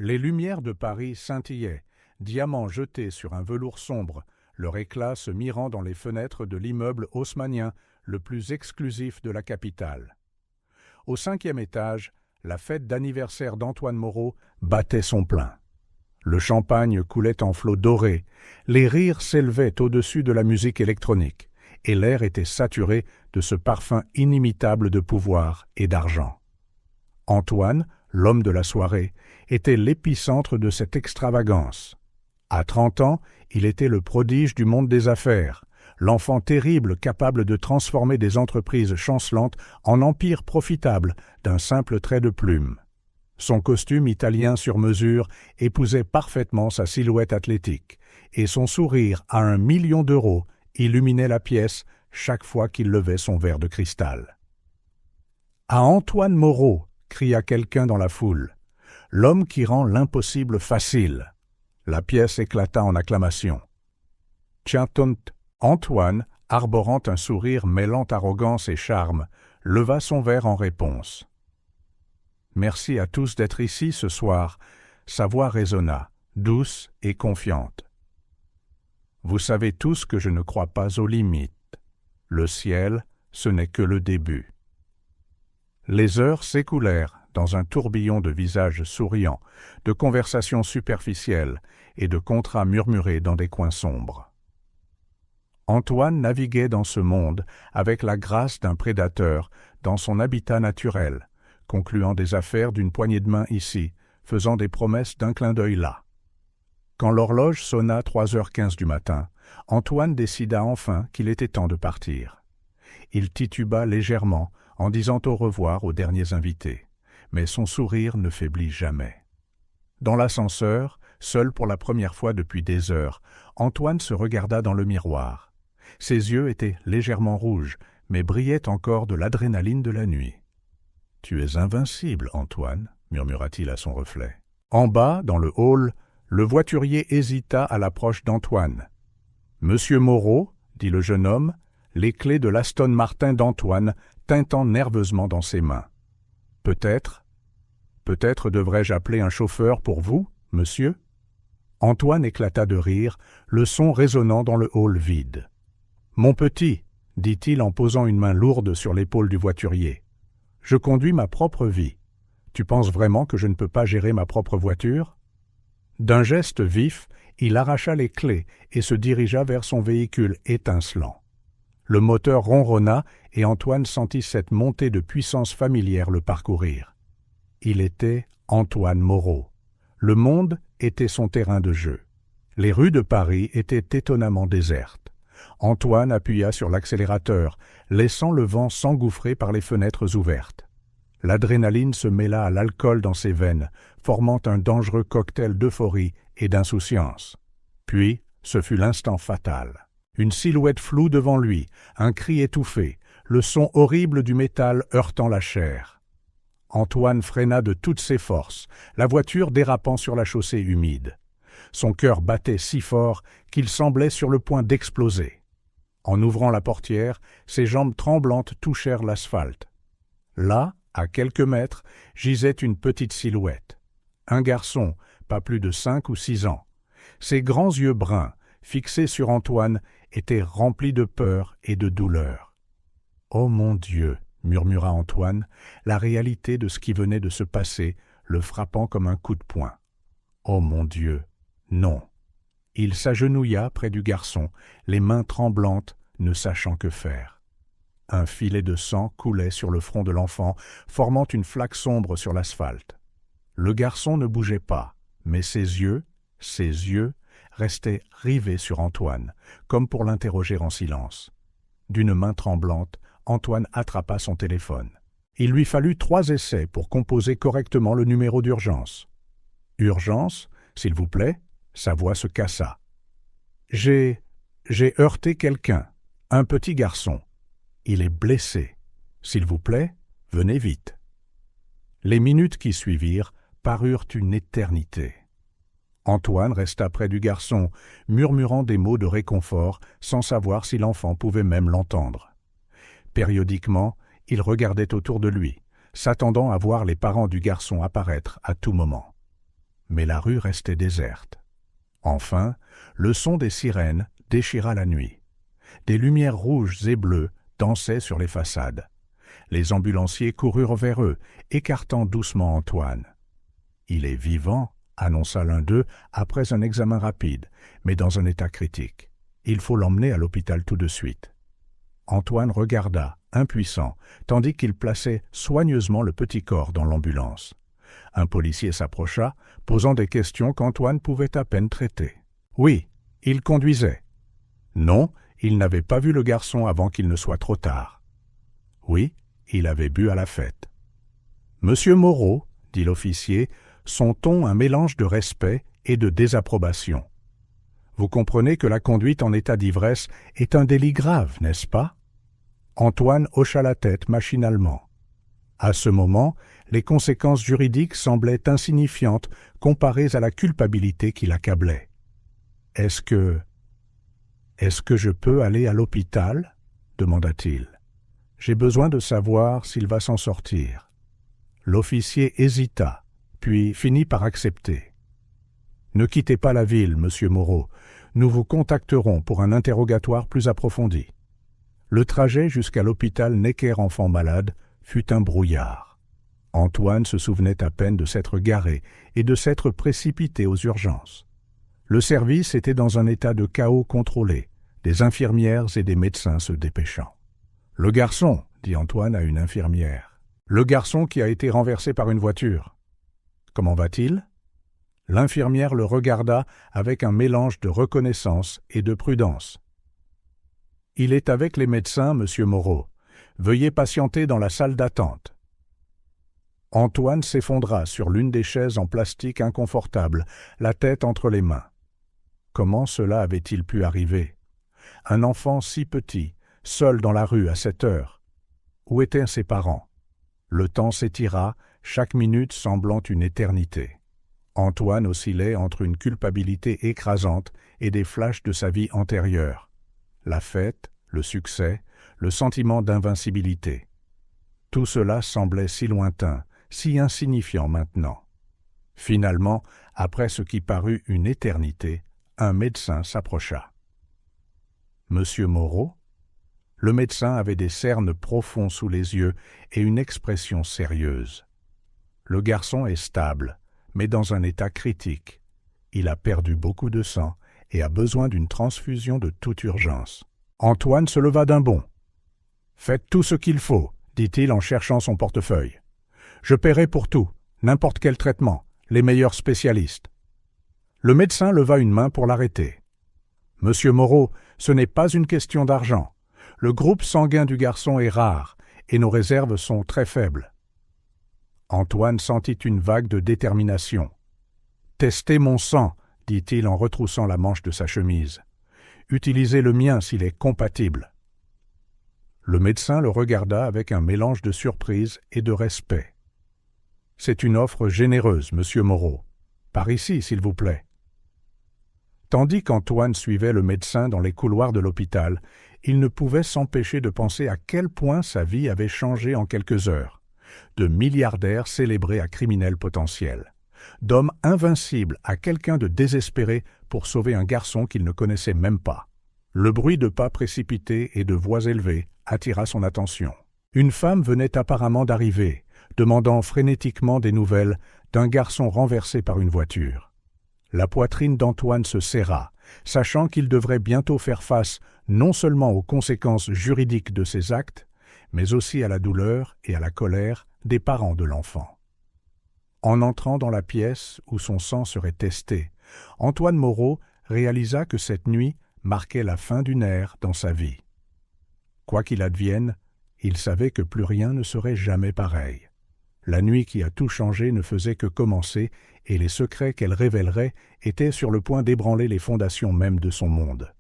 Les lumières de Paris scintillaient, diamants jetés sur un velours sombre, leur éclat se mirant dans les fenêtres de l'immeuble haussmannien le plus exclusif de la capitale. Au 5e étage, la fête d'anniversaire d'Antoine Moreau battait son plein. Le champagne coulait en flots dorés, les rires s'élevaient au-dessus de la musique électronique, et l'air était saturé de ce parfum inimitable de pouvoir et d'argent. Antoine, l'homme de la soirée, était l'épicentre de cette extravagance. À 30 ans, il était le prodige du monde des affaires, l'enfant terrible capable de transformer des entreprises chancelantes en empires profitables d'un simple trait de plume. Son costume italien sur mesure épousait parfaitement sa silhouette athlétique, et son sourire à 1 million d'euros illuminait la pièce chaque fois qu'il levait son verre de cristal. « À Antoine Moreau !» cria quelqu'un dans la foule. « L'homme qui rend l'impossible facile !» La pièce éclata en acclamations. Tchatont, Antoine, arborant un sourire mêlant arrogance et charme, leva son verre en réponse. « Merci à tous d'être ici ce soir. » Sa voix résonna, douce et confiante. « Vous savez tous que je ne crois pas aux limites. Le ciel, ce n'est que le début. » Les heures s'écoulèrent dans un tourbillon de visages souriants, de conversations superficielles et de contrats murmurés dans des coins sombres. Antoine naviguait dans ce monde avec la grâce d'un prédateur dans son habitat naturel, concluant des affaires d'une poignée de main ici, faisant des promesses d'un clin d'œil là. Quand l'horloge sonna 3h15 du matin, Antoine décida enfin qu'il était temps de partir. Il tituba légèrement en disant au revoir aux derniers invités, mais son sourire ne faiblit jamais. Dans l'ascenseur, seul pour la première fois depuis des heures, Antoine se regarda dans le miroir. Ses yeux étaient légèrement rouges, mais brillaient encore de l'adrénaline de la nuit. « Tu es invincible, Antoine », murmura-t-il à son reflet. En bas, dans le hall, le voiturier hésita à l'approche d'Antoine. « Monsieur Moreau, » dit le jeune homme, les clés de l'Aston Martin d'Antoine tintant nerveusement dans ses mains. « Peut-être devrais-je appeler un chauffeur pour vous, monsieur ?» Antoine éclata de rire, le son résonnant dans le hall vide. « Mon petit, » dit-il en posant une main lourde sur l'épaule du voiturier, « je conduis ma propre vie. Tu penses vraiment que je ne peux pas gérer ma propre voiture ?» D'un geste vif, il arracha les clés et se dirigea vers son véhicule étincelant. Le moteur ronronna et Antoine sentit cette montée de puissance familière le parcourir. Il était Antoine Moreau. Le monde était son terrain de jeu. Les rues de Paris étaient étonnamment désertes. Antoine appuya sur l'accélérateur, laissant le vent s'engouffrer par les fenêtres ouvertes. L'adrénaline se mêla à l'alcool dans ses veines, formant un dangereux cocktail d'euphorie et d'insouciance. Puis, ce fut l'instant fatal. Une silhouette floue devant lui, un cri étouffé, le son horrible du métal heurtant la chair. Antoine freina de toutes ses forces, la voiture dérapant sur la chaussée humide. Son cœur battait si fort qu'il semblait sur le point d'exploser. En ouvrant la portière, ses jambes tremblantes touchèrent l'asphalte. Là, à quelques mètres, gisait une petite silhouette. Un garçon, pas plus de 5 ou 6 ans. Ses grands yeux bruns, fixés sur Antoine, étaient remplis de peur et de douleur. « Oh mon Dieu !» murmura Antoine, la réalité de ce qui venait de se passer le frappant comme un coup de poing. « Oh mon Dieu ! Non !» Il s'agenouilla près du garçon, les mains tremblantes, ne sachant que faire. Un filet de sang coulait sur le front de l'enfant, formant une flaque sombre sur l'asphalte. Le garçon ne bougeait pas, mais ses yeux, restaient rivés sur Antoine, comme pour l'interroger en silence. D'une main tremblante, Antoine attrapa son téléphone. Il lui fallut 3 essais pour composer correctement le numéro d'urgence. « Urgence, s'il vous plaît ?» Sa voix se cassa. « J'ai heurté quelqu'un, un petit garçon. Il est blessé. S'il vous plaît, venez vite. » Les minutes qui suivirent parurent une éternité. Antoine resta près du garçon, murmurant des mots de réconfort, sans savoir si l'enfant pouvait même l'entendre. Périodiquement, il regardait autour de lui, s'attendant à voir les parents du garçon apparaître à tout moment. mais la rue restait déserte. Enfin, le son des sirènes déchira la nuit. Des lumières rouges et bleues dansaient sur les façades. Les ambulanciers coururent vers eux, écartant doucement Antoine. « Il est vivant », annonça l'un d'eux après un examen rapide, mais dans un état critique. « Il faut l'emmener à l'hôpital tout de suite. » Antoine regarda, impuissant, tandis qu'il plaçait soigneusement le petit corps dans l'ambulance. Un policier s'approcha, posant des questions qu'Antoine pouvait à peine traiter. Oui, il conduisait. Non, il n'avait pas vu le garçon avant qu'il ne soit trop tard. Oui, il avait bu à la fête. « Monsieur Moreau, » dit l'officier, son ton un mélange de respect et de désapprobation. « Vous comprenez que la conduite en état d'ivresse est un délit grave, n'est-ce pas ?» Antoine hocha la tête machinalement. À ce moment, les conséquences juridiques semblaient insignifiantes comparées à la culpabilité qui l'accablait. « Est-ce que je peux aller à l'hôpital ?» demanda-t-il. « J'ai besoin de savoir s'il va s'en sortir. » L'officier hésita, puis finit par accepter. « Ne quittez pas la ville, monsieur Moreau. Nous vous contacterons pour un interrogatoire plus approfondi. » Le trajet jusqu'à l'hôpital Necker-Enfants Malades fut un brouillard. Antoine se souvenait à peine de s'être garé et de s'être précipité aux urgences. Le service était dans un état de chaos contrôlé, des infirmières et des médecins se dépêchant. « Le garçon, » dit Antoine à une infirmière. « Le garçon qui a été renversé par une voiture. »« Comment va-t-il » L'infirmière le regarda avec un mélange de reconnaissance et de prudence. « Il est avec les médecins, monsieur Moreau. Veuillez patienter dans la salle d'attente. » Antoine s'effondra sur l'une des chaises en plastique inconfortable, la tête entre les mains. Comment cela avait-il pu arriver? Un enfant si petit, seul dans la rue à cette heure. Où étaient ses parents? Le temps s'étira, chaque minute semblant une éternité. Antoine oscillait entre une culpabilité écrasante et des flashs de sa vie antérieure. La fête, le succès, le sentiment d'invincibilité. Tout cela semblait si lointain, si insignifiant maintenant. Finalement, après ce qui parut une éternité, un médecin s'approcha. « Monsieur Moreau ?» Le médecin avait des cernes profonds sous les yeux et une expression sérieuse. « Le garçon est stable, mais dans un état critique. Il a perdu beaucoup de sang et a besoin d'une transfusion de toute urgence. » Antoine se leva d'un bond. « Faites tout ce qu'il faut, » dit-il en cherchant son portefeuille. « Je paierai pour tout, n'importe quel traitement, les meilleurs spécialistes. » Le médecin leva une main pour l'arrêter. « Monsieur Moreau, ce n'est pas une question d'argent. Le groupe sanguin du garçon est rare et nos réserves sont très faibles. » Antoine sentit une vague de détermination. « Testez mon sang, » dit-il en retroussant la manche de sa chemise. « Utilisez le mien s'il est compatible. » Le médecin le regarda avec un mélange de surprise et de respect. « C'est une offre généreuse, monsieur Moreau. Par ici, s'il vous plaît. » Tandis qu'Antoine suivait le médecin dans les couloirs de l'hôpital, il ne pouvait s'empêcher de penser à quel point sa vie avait changé en quelques heures. De milliardaire célébré à criminel potentiel. D'homme invincible à quelqu'un de désespéré pour sauver un garçon qu'il ne connaissait même pas. Le bruit de pas précipités et de voix élevées attira son attention. Une femme venait apparemment d'arriver, demandant frénétiquement des nouvelles d'un garçon renversé par une voiture. La poitrine d'Antoine se serra, sachant qu'il devrait bientôt faire face non seulement aux conséquences juridiques de ses actes, mais aussi à la douleur et à la colère des parents de l'enfant. En entrant dans la pièce où son sang serait testé, Antoine Moreau réalisa que cette nuit marquait la fin d'une ère dans sa vie. Quoi qu'il advienne, il savait que plus rien ne serait jamais pareil. La nuit qui a tout changé ne faisait que commencer et les secrets qu'elle révélerait étaient sur le point d'ébranler les fondations mêmes de son monde.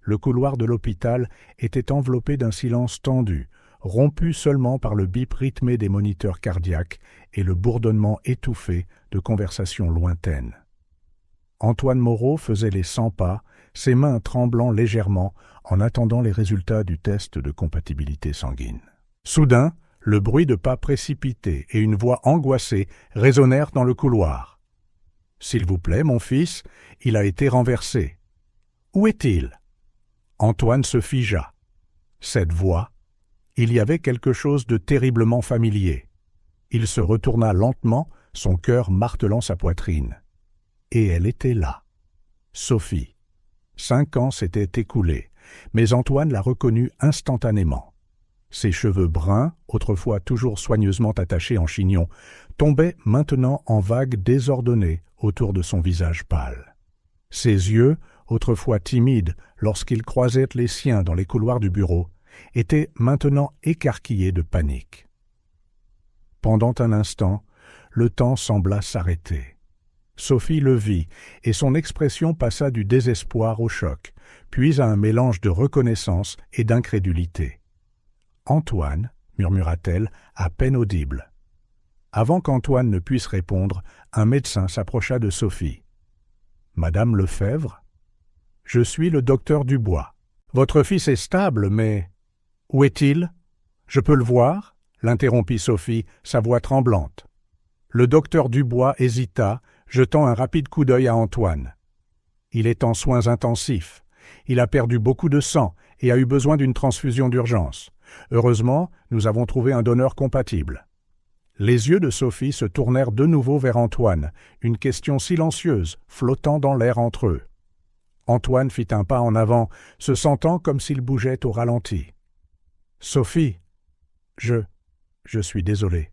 Le couloir de l'hôpital était enveloppé d'un silence tendu, rompu seulement par le bip rythmé des moniteurs cardiaques et le bourdonnement étouffé de conversations lointaines. Antoine Moreau faisait les 100 pas, ses mains tremblant légèrement en attendant les résultats du test de compatibilité sanguine. Soudain, le bruit de pas précipités et une voix angoissée résonnèrent dans le couloir. « S'il vous plaît, mon fils, il a été renversé. Où est-il » Antoine se figea. Cette voix, il y avait quelque chose de terriblement familier. Il se retourna lentement, son cœur martelant sa poitrine. Et elle était là. Sophie. 5 ans s'étaient écoulés, mais Antoine la reconnut instantanément. Ses cheveux bruns, autrefois toujours soigneusement attachés en chignon, tombaient maintenant en vagues désordonnées autour de son visage pâle. Ses yeux, autrefois timides lorsqu'il croisait les siens dans les couloirs du bureau, étaient maintenant écarquillés de panique. Pendant un instant, le temps sembla s'arrêter. Sophie le vit, et son expression passa du désespoir au choc, puis à un mélange de reconnaissance et d'incrédulité. « Antoine » murmura-t-elle, à peine audible. Avant qu'Antoine ne puisse répondre, un médecin s'approcha de Sophie. « Madame Lefebvre ?»« Je suis le docteur Dubois. Votre fils est stable, mais... » « Où est-il ? Je peux le voir ?» l'interrompit Sophie, sa voix tremblante. Le docteur Dubois hésita, jetant un rapide coup d'œil à Antoine. « Il est en soins intensifs. Il a perdu beaucoup de sang et a eu besoin d'une transfusion d'urgence. Heureusement, nous avons trouvé un donneur compatible. » Les yeux de Sophie se tournèrent de nouveau vers Antoine, une question silencieuse, flottant dans l'air entre eux. Antoine fit un pas en avant, se sentant comme s'il bougeait au ralenti. « Sophie, je suis désolé.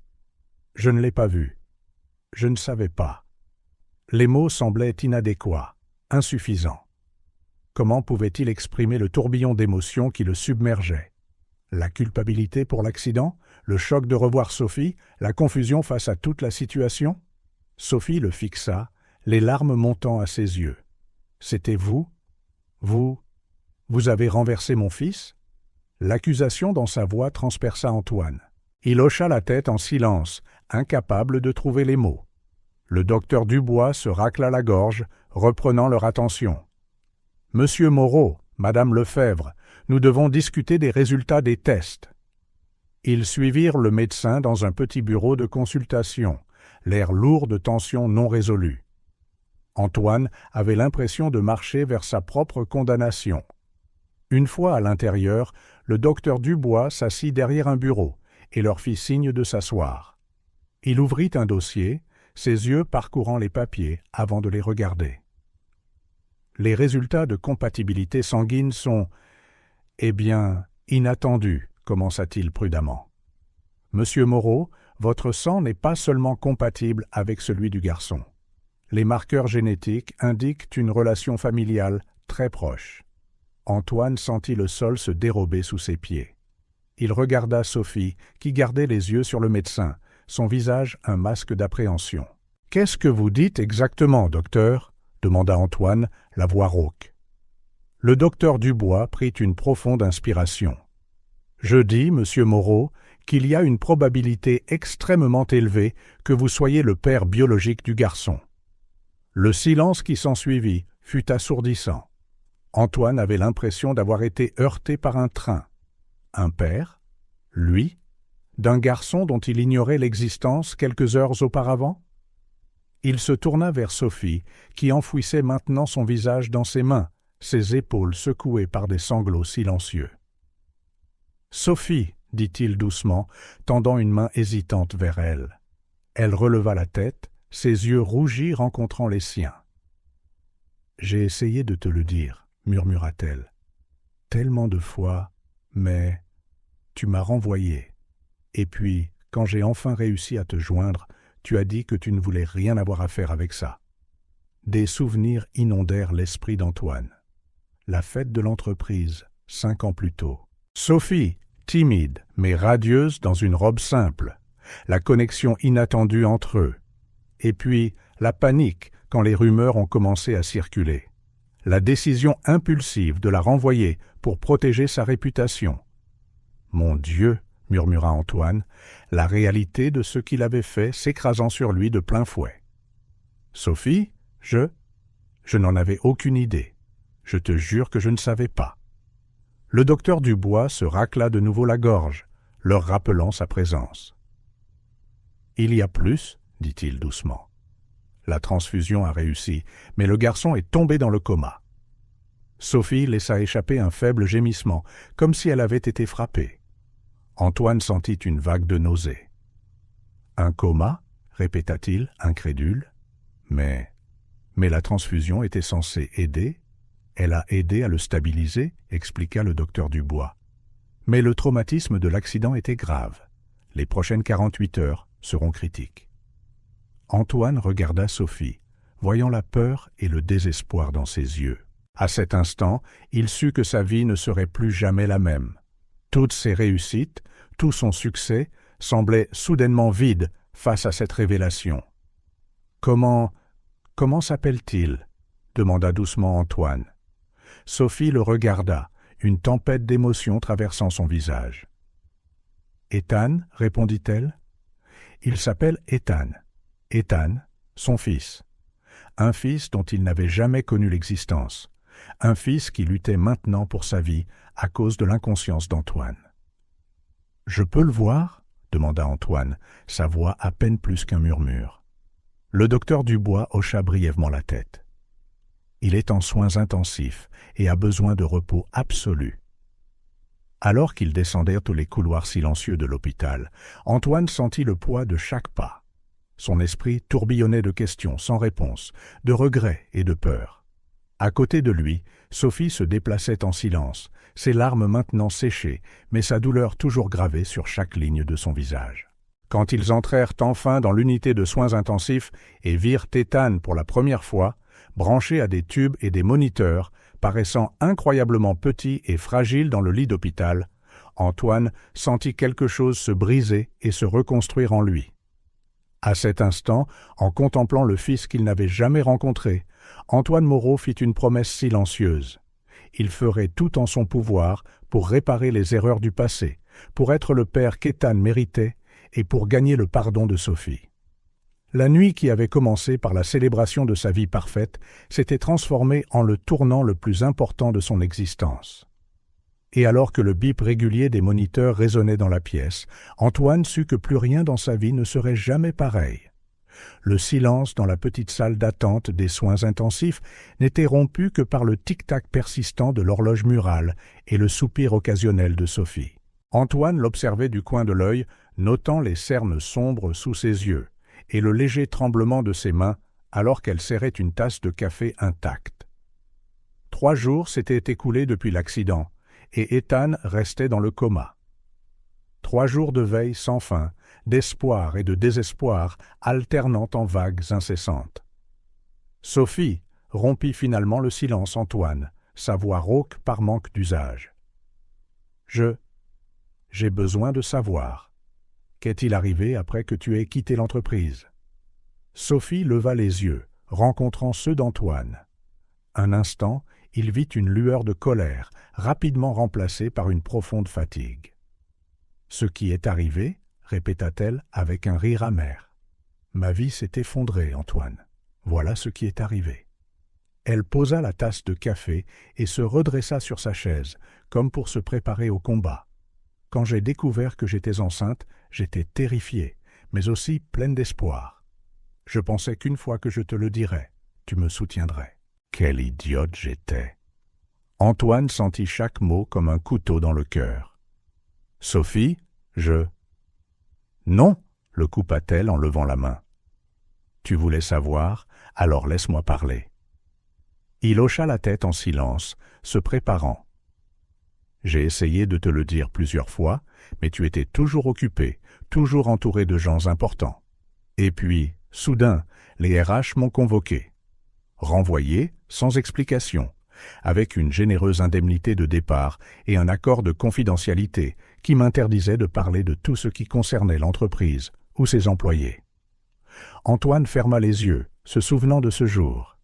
Je ne l'ai pas vu. Je ne savais pas. » Les mots semblaient inadéquats, insuffisants. Comment pouvait-il exprimer le tourbillon d'émotions qui le submergeait? La culpabilité pour l'accident, le choc de revoir Sophie, la confusion face à toute la situation? Sophie le fixa, les larmes montant à ses yeux. « C'était vous? Vous avez renversé mon fils ?» L'accusation dans sa voix transperça Antoine. Il hocha la tête en silence, incapable de trouver les mots. Le docteur Dubois se racla la gorge, reprenant leur attention. « Monsieur Moreau, Madame Lefebvre, nous devons discuter des résultats des tests. » Ils suivirent le médecin dans un petit bureau de consultation, l'air lourd de tensions non résolues. Antoine avait l'impression de marcher vers sa propre condamnation. Une fois à l'intérieur, le docteur Dubois s'assit derrière un bureau et leur fit signe de s'asseoir. Il ouvrit un dossier, ses yeux parcourant les papiers avant de les regarder. « Les résultats de compatibilité sanguine sont, inattendus, » commença-t-il prudemment. « Monsieur Moreau, votre sang n'est pas seulement compatible avec celui du garçon. Les marqueurs génétiques indiquent une relation familiale très proche. » Antoine sentit le sol se dérober sous ses pieds. Il regarda Sophie, qui gardait les yeux sur le médecin, son visage un masque d'appréhension. « Qu'est-ce que vous dites exactement, docteur ?» demanda Antoine, la voix rauque. Le docteur Dubois prit une profonde inspiration. « Je dis, monsieur Moreau, qu'il y a une probabilité extrêmement élevée que vous soyez le père biologique du garçon. » Le silence qui s'ensuivit fut assourdissant. Antoine avait l'impression d'avoir été heurté par un train. Un père? Lui? D'un garçon dont il ignorait l'existence quelques heures auparavant? Il se tourna vers Sophie, qui enfouissait maintenant son visage dans ses mains, ses épaules secouées par des sanglots silencieux. « Sophie, » dit-il doucement, tendant une main hésitante vers elle. Elle releva la tête, ses yeux rougis rencontrant les siens. « J'ai essayé de te le dire, » murmura-t-elle. « Tellement de fois, mais tu m'as renvoyé. Et puis, quand j'ai enfin réussi à te joindre, tu as dit que tu ne voulais rien avoir à faire avec ça. » Des souvenirs inondèrent l'esprit d'Antoine. La fête de l'entreprise, 5 ans plus tôt. Sophie, timide, mais radieuse dans une robe simple. La connexion inattendue entre eux. Et puis, la panique quand les rumeurs ont commencé à circuler. La décision impulsive de la renvoyer pour protéger sa réputation. « Mon Dieu !» murmura Antoine, la réalité de ce qu'il avait fait s'écrasant sur lui de plein fouet. « Sophie, je n'en avais aucune idée. Je te jure que je ne savais pas. » Le docteur Dubois se racla de nouveau la gorge, leur rappelant sa présence. « Il y a plus, dit-il doucement. La transfusion a réussi, mais le garçon est tombé dans le coma. Sophie laissa échapper un faible gémissement, comme si elle avait été frappée. Antoine sentit une vague de nausée. « Un coma ?» répéta-t-il, incrédule. « Mais la transfusion était censée aider. Elle a aidé à le stabiliser, » expliqua le docteur Dubois. Mais le traumatisme de l'accident était grave. Les prochaines 48 heures seront critiques. Antoine regarda Sophie, voyant la peur et le désespoir dans ses yeux. À cet instant, il sut que sa vie ne serait plus jamais la même. Toutes ses réussites, tout son succès, semblaient soudainement vides face à cette révélation. « Comment s'appelle-t-il » demanda doucement Antoine. Sophie le regarda, une tempête d'émotions traversant son visage. « Ethan » répondit-elle. « Il s'appelle Ethan. Ethan, son fils. Un fils dont il n'avait jamais connu l'existence. Un fils qui luttait maintenant pour sa vie à cause de l'inconscience d'Antoine. « Je peux le voir ?» demanda Antoine, sa voix à peine plus qu'un murmure. Le docteur Dubois hocha brièvement la tête. « Il est en soins intensifs et a besoin de repos absolu. » Alors qu'ils descendirent tous les couloirs silencieux de l'hôpital, Antoine sentit le poids de chaque pas. Son esprit tourbillonnait de questions sans réponse, de regrets et de peur. À côté de lui, Sophie se déplaçait en silence, ses larmes maintenant séchées, mais sa douleur toujours gravée sur chaque ligne de son visage. Quand ils entrèrent enfin dans l'unité de soins intensifs et virent Ethan pour la première fois, branché à des tubes et des moniteurs, paraissant incroyablement petit et fragile dans le lit d'hôpital, Antoine sentit quelque chose se briser et se reconstruire en lui. À cet instant, en contemplant le fils qu'il n'avait jamais rencontré, Antoine Moreau fit une promesse silencieuse. Il ferait tout en son pouvoir pour réparer les erreurs du passé, pour être le père qu'Ethan méritait et pour gagner le pardon de Sophie. La nuit qui avait commencé par la célébration de sa vie parfaite s'était transformée en le tournant le plus important de son existence. Et alors que le bip régulier des moniteurs résonnait dans la pièce, Antoine sut que plus rien dans sa vie ne serait jamais pareil. Le silence dans la petite salle d'attente des soins intensifs n'était rompu que par le tic-tac persistant de l'horloge murale et le soupir occasionnel de Sophie. Antoine l'observait du coin de l'œil, notant les cernes sombres sous ses yeux et le léger tremblement de ses mains alors qu'elle serrait une tasse de café intacte. 3 jours s'étaient écoulés depuis l'accident, et Ethan restait dans le coma. 3 jours de veille sans fin, d'espoir et de désespoir alternant en vagues incessantes. Sophie rompit finalement le silence Antoine, sa voix rauque par manque d'usage. « J'ai besoin de savoir. Qu'est-il arrivé après que tu aies quitté l'entreprise ?» Sophie leva les yeux, rencontrant ceux d'Antoine. Un instant, il vit une lueur de colère, rapidement remplacée par une profonde fatigue. « Ce qui est arrivé ?» répéta-t-elle avec un rire amer. « Ma vie s'est effondrée, Antoine. Voilà ce qui est arrivé. » Elle posa la tasse de café et se redressa sur sa chaise, comme pour se préparer au combat. « Quand j'ai découvert que j'étais enceinte, j'étais terrifiée, mais aussi pleine d'espoir. Je pensais qu'une fois que je te le dirais, tu me soutiendrais. Quelle idiote j'étais !» Antoine sentit chaque mot comme un couteau dans le cœur. « Sophie, Non, le coupa-t-elle en levant la main. « Tu voulais savoir, alors laisse-moi parler. » Il hocha la tête en silence, se préparant. « J'ai essayé de te le dire plusieurs fois, mais tu étais toujours occupé, toujours entouré de gens importants. Et puis, soudain, les RH m'ont convoqué. Renvoyé, sans explication, avec une généreuse indemnité de départ et un accord de confidentialité qui m'interdisait de parler de tout ce qui concernait l'entreprise ou ses employés. » Antoine ferma les yeux, se souvenant de ce jour.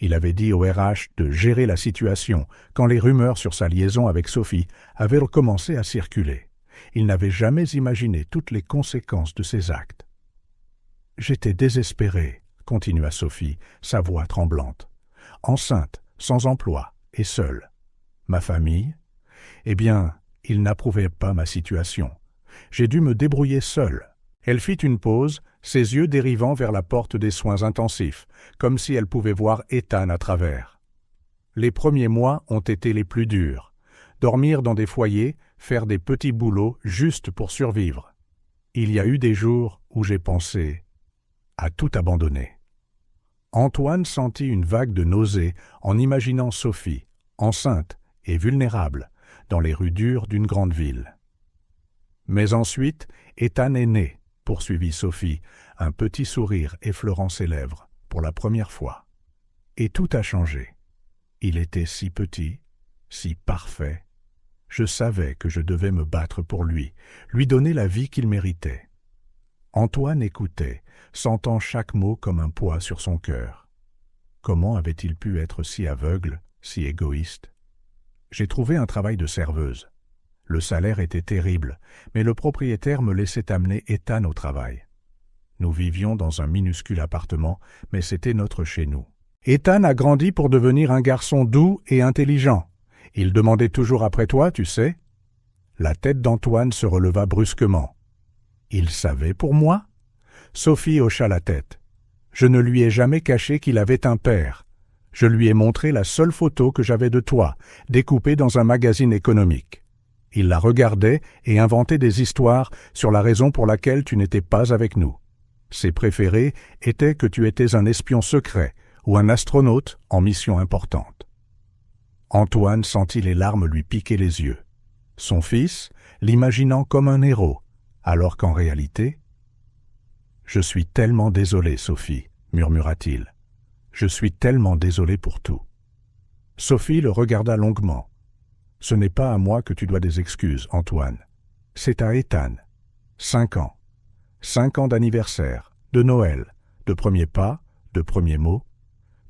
Il avait dit au RH de gérer la situation quand les rumeurs sur sa liaison avec Sophie avaient recommencé à circuler. Il n'avait jamais imaginé toutes les conséquences de ses actes. « J'étais désespérée, » continua Sophie, sa voix tremblante. « Enceinte, sans emploi et seule. Ma famille ? Eh bien, ils n'approuvaient pas ma situation. J'ai dû me débrouiller seule. Elle fit une pause, ses yeux dérivant vers la porte des soins intensifs, comme si elle pouvait voir Ethan à travers. Les premiers mois ont été les plus durs. Dormir dans des foyers, faire des petits boulots juste pour survivre. Il y a eu des jours où j'ai pensé à tout abandonner. Antoine sentit une vague de nausée en imaginant Sophie, enceinte et vulnérable, dans les rues dures d'une grande ville. Mais ensuite, Ethan est né, poursuivit Sophie, un petit sourire effleurant ses lèvres, pour la première fois. Et tout a changé. Il était si petit, si parfait. Je savais que je devais me battre pour lui donner la vie qu'il méritait. Antoine écoutait, sentant chaque mot comme un poids sur son cœur. Comment avait-il pu être si aveugle, si égoïste? J'ai trouvé un travail de serveuse. Le salaire était terrible, mais le propriétaire me laissait amener Ethan au travail. Nous vivions dans un minuscule appartement, mais c'était notre chez nous. Ethan a grandi pour devenir un garçon doux et intelligent. Il demandait toujours après toi, tu sais. La tête d'Antoine se releva brusquement. Il savait pour moi? Sophie hocha la tête. Je ne lui ai jamais caché qu'il avait un père. Je lui ai montré la seule photo que j'avais de toi, découpée dans un magazine économique. Il la regardait et inventait des histoires sur la raison pour laquelle tu n'étais pas avec nous. Ses préférés étaient que tu étais un espion secret ou un astronaute en mission importante. Antoine sentit les larmes lui piquer les yeux. Son fils, l'imaginant comme un héros, alors qu'en réalité... « Je suis tellement désolé, Sophie, murmura-t-il. Je suis tellement désolé pour tout. » Sophie le regarda longuement. « Ce n'est pas à moi que tu dois des excuses, Antoine. C'est à Ethan. 5 ans. 5 ans d'anniversaire, de Noël, de premiers pas, de premiers mots.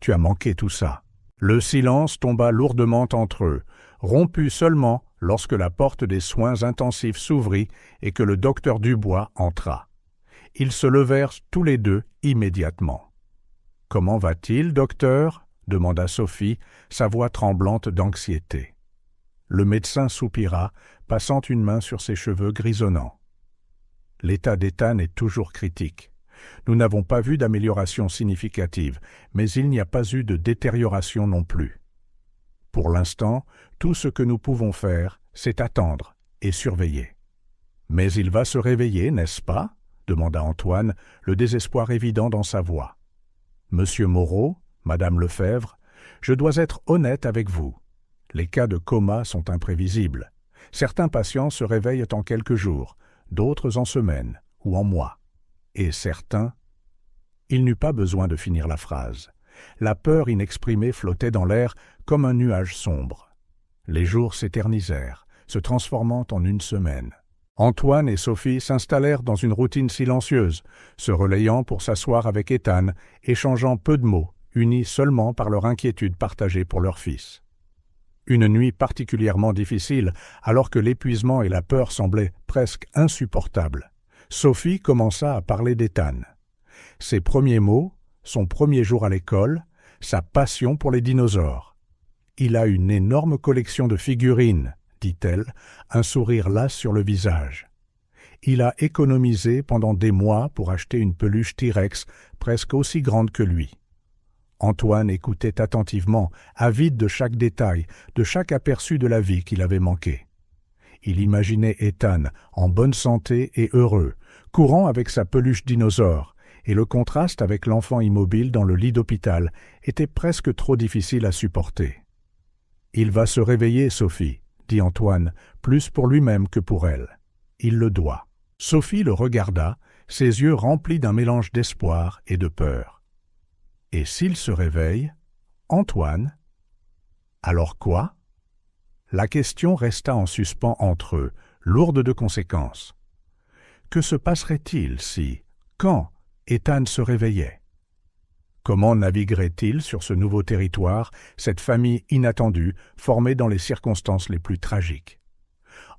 Tu as manqué tout ça. » Le silence tomba lourdement entre eux, rompu seulement lorsque la porte des soins intensifs s'ouvrit et que le docteur Dubois entra. Ils se levèrent tous les deux immédiatement. « Comment va-t-il, docteur ?» demanda Sophie, sa voix tremblante d'anxiété. Le médecin soupira, passant une main sur ses cheveux grisonnants. « L'état d'Ethan est toujours critique. Nous n'avons pas vu d'amélioration significative, mais il n'y a pas eu de détérioration non plus. Pour l'instant, tout ce que nous pouvons faire, c'est attendre et surveiller. »« Mais il va se réveiller, n'est-ce pas ?» demanda Antoine, le désespoir évident dans sa voix. « Monsieur Moreau, Madame Lefebvre, je dois être honnête avec vous. Les cas de coma sont imprévisibles. Certains patients se réveillent en quelques jours, d'autres en semaines ou en mois. Et certains... » Il n'eut pas besoin de finir la phrase. La peur inexprimée flottait dans l'air comme un nuage sombre. Les jours s'éternisèrent, se transformant en une semaine. Antoine et Sophie s'installèrent dans une routine silencieuse, se relayant pour s'asseoir avec Ethan, échangeant peu de mots, unis seulement par leur inquiétude partagée pour leur fils. Une nuit particulièrement difficile, alors que l'épuisement et la peur semblaient presque insupportables. Sophie commença à parler d'Ethan. Ses premiers mots, son premier jour à l'école, sa passion pour les dinosaures. « Il a une énorme collection de figurines, » dit-elle, un sourire las sur le visage. Il a économisé pendant des mois pour acheter une peluche T-Rex presque aussi grande que lui. Antoine écoutait attentivement, avide de chaque détail, de chaque aperçu de la vie qu'il avait manqué. Il imaginait Ethan en bonne santé et heureux, courant avec sa peluche dinosaure, et le contraste avec l'enfant immobile dans le lit d'hôpital était presque trop difficile à supporter. « Il va se réveiller, Sophie, » dit Antoine, plus pour lui-même que pour elle. Il le doit. Sophie le regarda, ses yeux remplis d'un mélange d'espoir et de peur. Et s'il se réveille, Antoine? Alors quoi? La question resta en suspens entre eux, lourde de conséquences. Que se passerait-il si, quand, Ethan se réveillait? Comment naviguerait-il sur ce nouveau territoire, cette famille inattendue, formée dans les circonstances les plus tragiques?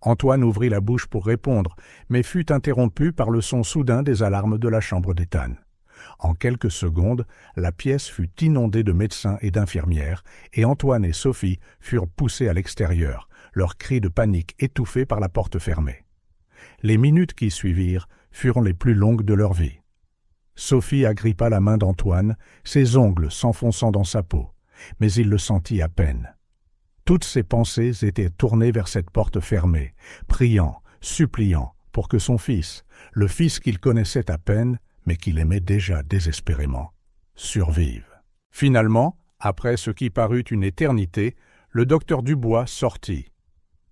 Antoine ouvrit la bouche pour répondre, mais fut interrompu par le son soudain des alarmes de la chambre d'Ethan. En quelques secondes, la pièce fut inondée de médecins et d'infirmières, et Antoine et Sophie furent poussés à l'extérieur, leurs cris de panique étouffés par la porte fermée. Les minutes qui suivirent furent les plus longues de leur vie. Sophie agrippa la main d'Antoine, ses ongles s'enfonçant dans sa peau, mais il le sentit à peine. Toutes ses pensées étaient tournées vers cette porte fermée, priant, suppliant pour que son fils, le fils qu'il connaissait à peine, mais qu'il aimait déjà désespérément, survive. Finalement, après ce qui parut une éternité, le docteur Dubois sortit.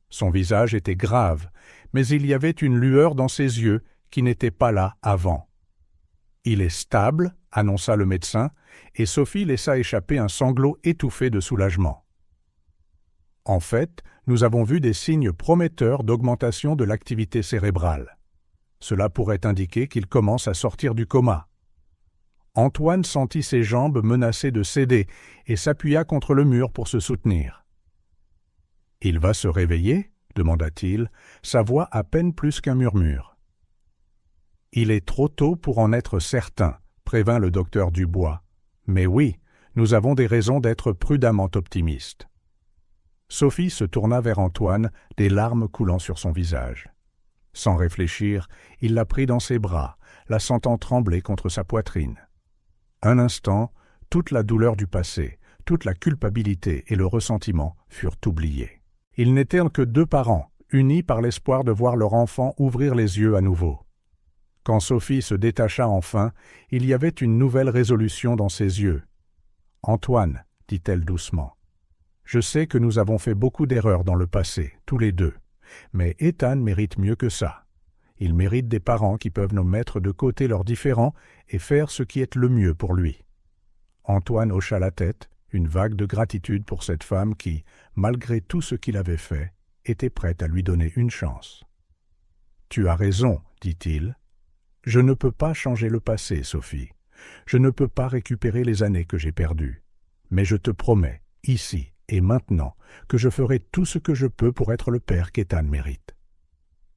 Son visage était grave, mais il y avait une lueur dans ses yeux qui n'était pas là avant. « Il est stable », annonça le médecin, et Sophie laissa échapper un sanglot étouffé de soulagement. En fait, nous avons vu des signes prometteurs d'augmentation de l'activité cérébrale. Cela pourrait indiquer qu'il commence à sortir du coma. Antoine sentit ses jambes menacées de céder et s'appuya contre le mur pour se soutenir. « Il va se réveiller ?» demanda-t-il, sa voix à peine plus qu'un murmure. « Il est trop tôt pour en être certain, » prévint le docteur Dubois. « Mais oui, nous avons des raisons d'être prudemment optimistes. » Sophie se tourna vers Antoine, des larmes coulant sur son visage. Sans réfléchir, il la prit dans ses bras, la sentant trembler contre sa poitrine. Un instant, toute la douleur du passé, toute la culpabilité et le ressentiment furent oubliés. Ils n'étaient que deux parents, unis par l'espoir de voir leur enfant ouvrir les yeux à nouveau. Quand Sophie se détacha enfin, il y avait une nouvelle résolution dans ses yeux. « Antoine, » dit-elle doucement, « je sais que nous avons fait beaucoup d'erreurs dans le passé, tous les deux, mais Ethan mérite mieux que ça. Il mérite des parents qui peuvent nous mettre de côté leurs différends et faire ce qui est le mieux pour lui. » Antoine hocha la tête, une vague de gratitude pour cette femme qui, malgré tout ce qu'il avait fait, était prête à lui donner une chance. « Tu as raison, » dit-il. « Je ne peux pas changer le passé, Sophie. Je ne peux pas récupérer les années que j'ai perdues. Mais je te promets, ici et maintenant, que je ferai tout ce que je peux pour être le père qu'Ethan mérite. »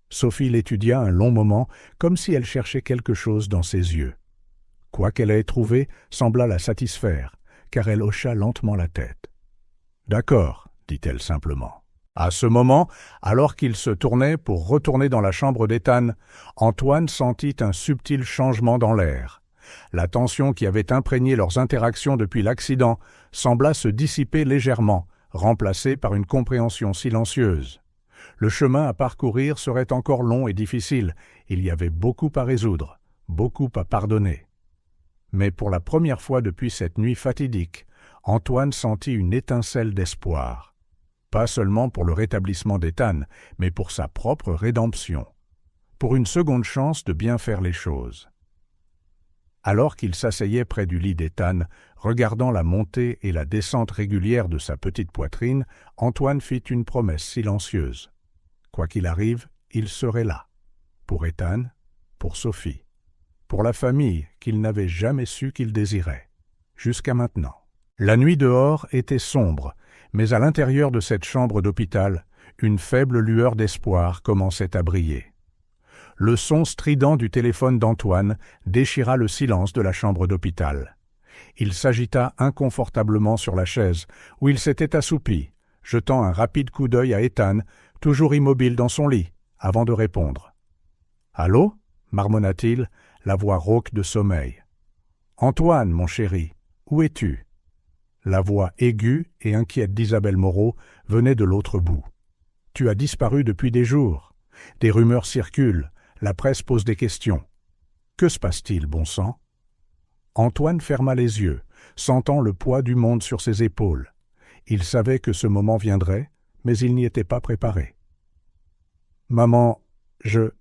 Sophie l'étudia un long moment, comme si elle cherchait quelque chose dans ses yeux. Quoi qu'elle ait trouvé sembla la satisfaire, car elle hocha lentement la tête. « D'accord, » dit-elle simplement. À ce moment, alors qu'il se tournait pour retourner dans la chambre d'Ethan, Antoine sentit un subtil changement dans l'air. La tension qui avait imprégné leurs interactions depuis l'accident sembla se dissiper légèrement, remplacée par une compréhension silencieuse. Le chemin à parcourir serait encore long et difficile, il y avait beaucoup à résoudre, beaucoup à pardonner. Mais pour la première fois depuis cette nuit fatidique, Antoine sentit une étincelle d'espoir. Pas seulement pour le rétablissement d'Ethan, mais pour sa propre rédemption, pour une seconde chance de bien faire les choses. Alors qu'il s'asseyait près du lit d'Ethan, regardant la montée et la descente régulière de sa petite poitrine, Antoine fit une promesse silencieuse. Quoi qu'il arrive, il serait là, pour Ethan, pour Sophie, pour la famille qu'il n'avait jamais su qu'il désirait, jusqu'à maintenant. La nuit dehors était sombre, mais à l'intérieur de cette chambre d'hôpital, une faible lueur d'espoir commençait à briller. Le son strident du téléphone d'Antoine déchira le silence de la chambre d'hôpital. Il s'agita inconfortablement sur la chaise, où il s'était assoupi, jetant un rapide coup d'œil à Ethan, toujours immobile dans son lit, avant de répondre. « Allô » marmonna-t-il, la voix rauque de sommeil. « Antoine, mon chéri, où es-tu » La voix aiguë et inquiète d'Isabelle Moreau venait de l'autre bout. « Tu as disparu depuis des jours. Des rumeurs circulent, la presse pose des questions. Que se passe-t-il, bon sang ?» Antoine ferma les yeux, sentant le poids du monde sur ses épaules. Il savait que ce moment viendrait, mais il n'y était pas préparé. « Maman, je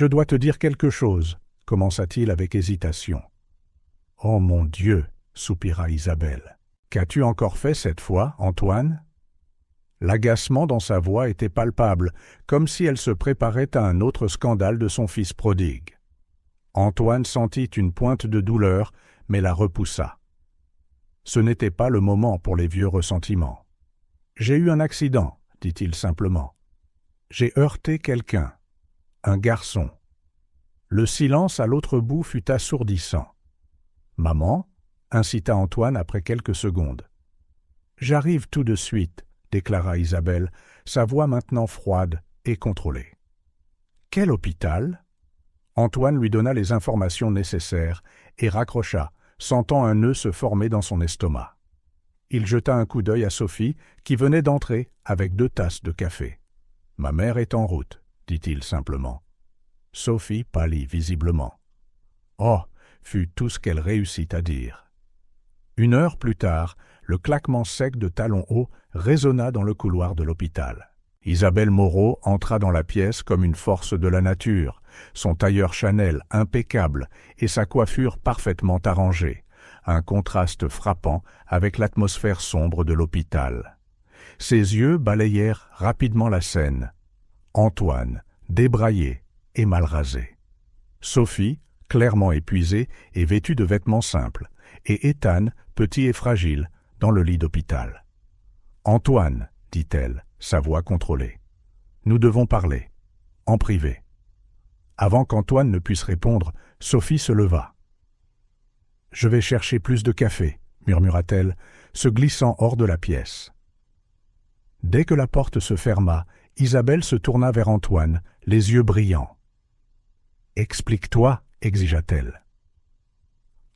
dois te dire quelque chose, » commença-t-il avec hésitation. « Oh mon Dieu !» soupira Isabelle. « Qu'as-tu encore fait cette fois, Antoine ?» L'agacement dans sa voix était palpable, comme si elle se préparait à un autre scandale de son fils prodigue. Antoine sentit une pointe de douleur, mais la repoussa. Ce n'était pas le moment pour les vieux ressentiments. « J'ai eu un accident, » dit-il simplement. « J'ai heurté quelqu'un, un garçon. » Le silence à l'autre bout fut assourdissant. « Maman ?» incita Antoine après quelques secondes. « J'arrive tout de suite, » déclara Isabelle, sa voix maintenant froide et contrôlée. « Quel hôpital » Antoine lui donna les informations nécessaires et raccrocha, sentant un nœud se former dans son estomac. Il jeta un coup d'œil à Sophie, qui venait d'entrer avec 2 tasses de café. « Ma mère est en route, » dit-il simplement. Sophie pâlit visiblement. « Oh !» fut tout ce qu'elle réussit à dire. 1 heure plus tard, le claquement sec de talons hauts résonna dans le couloir de l'hôpital. Isabelle Moreau entra dans la pièce comme une force de la nature, son tailleur Chanel impeccable et sa coiffure parfaitement arrangée, un contraste frappant avec l'atmosphère sombre de l'hôpital. Ses yeux balayèrent rapidement la scène. Antoine, débraillé et mal rasé. Sophie, clairement épuisée et vêtue de vêtements simples, et Ethan, petit et fragile, dans le lit d'hôpital. « Antoine, » dit-elle, sa voix contrôlée. « Nous devons parler, en privé. » Avant qu'Antoine ne puisse répondre, Sophie se leva. « Je vais chercher plus de café, » murmura-t-elle, se glissant hors de la pièce. Dès que la porte se ferma, Isabelle se tourna vers Antoine, les yeux brillants. « Explique-toi, » exigea-t-elle.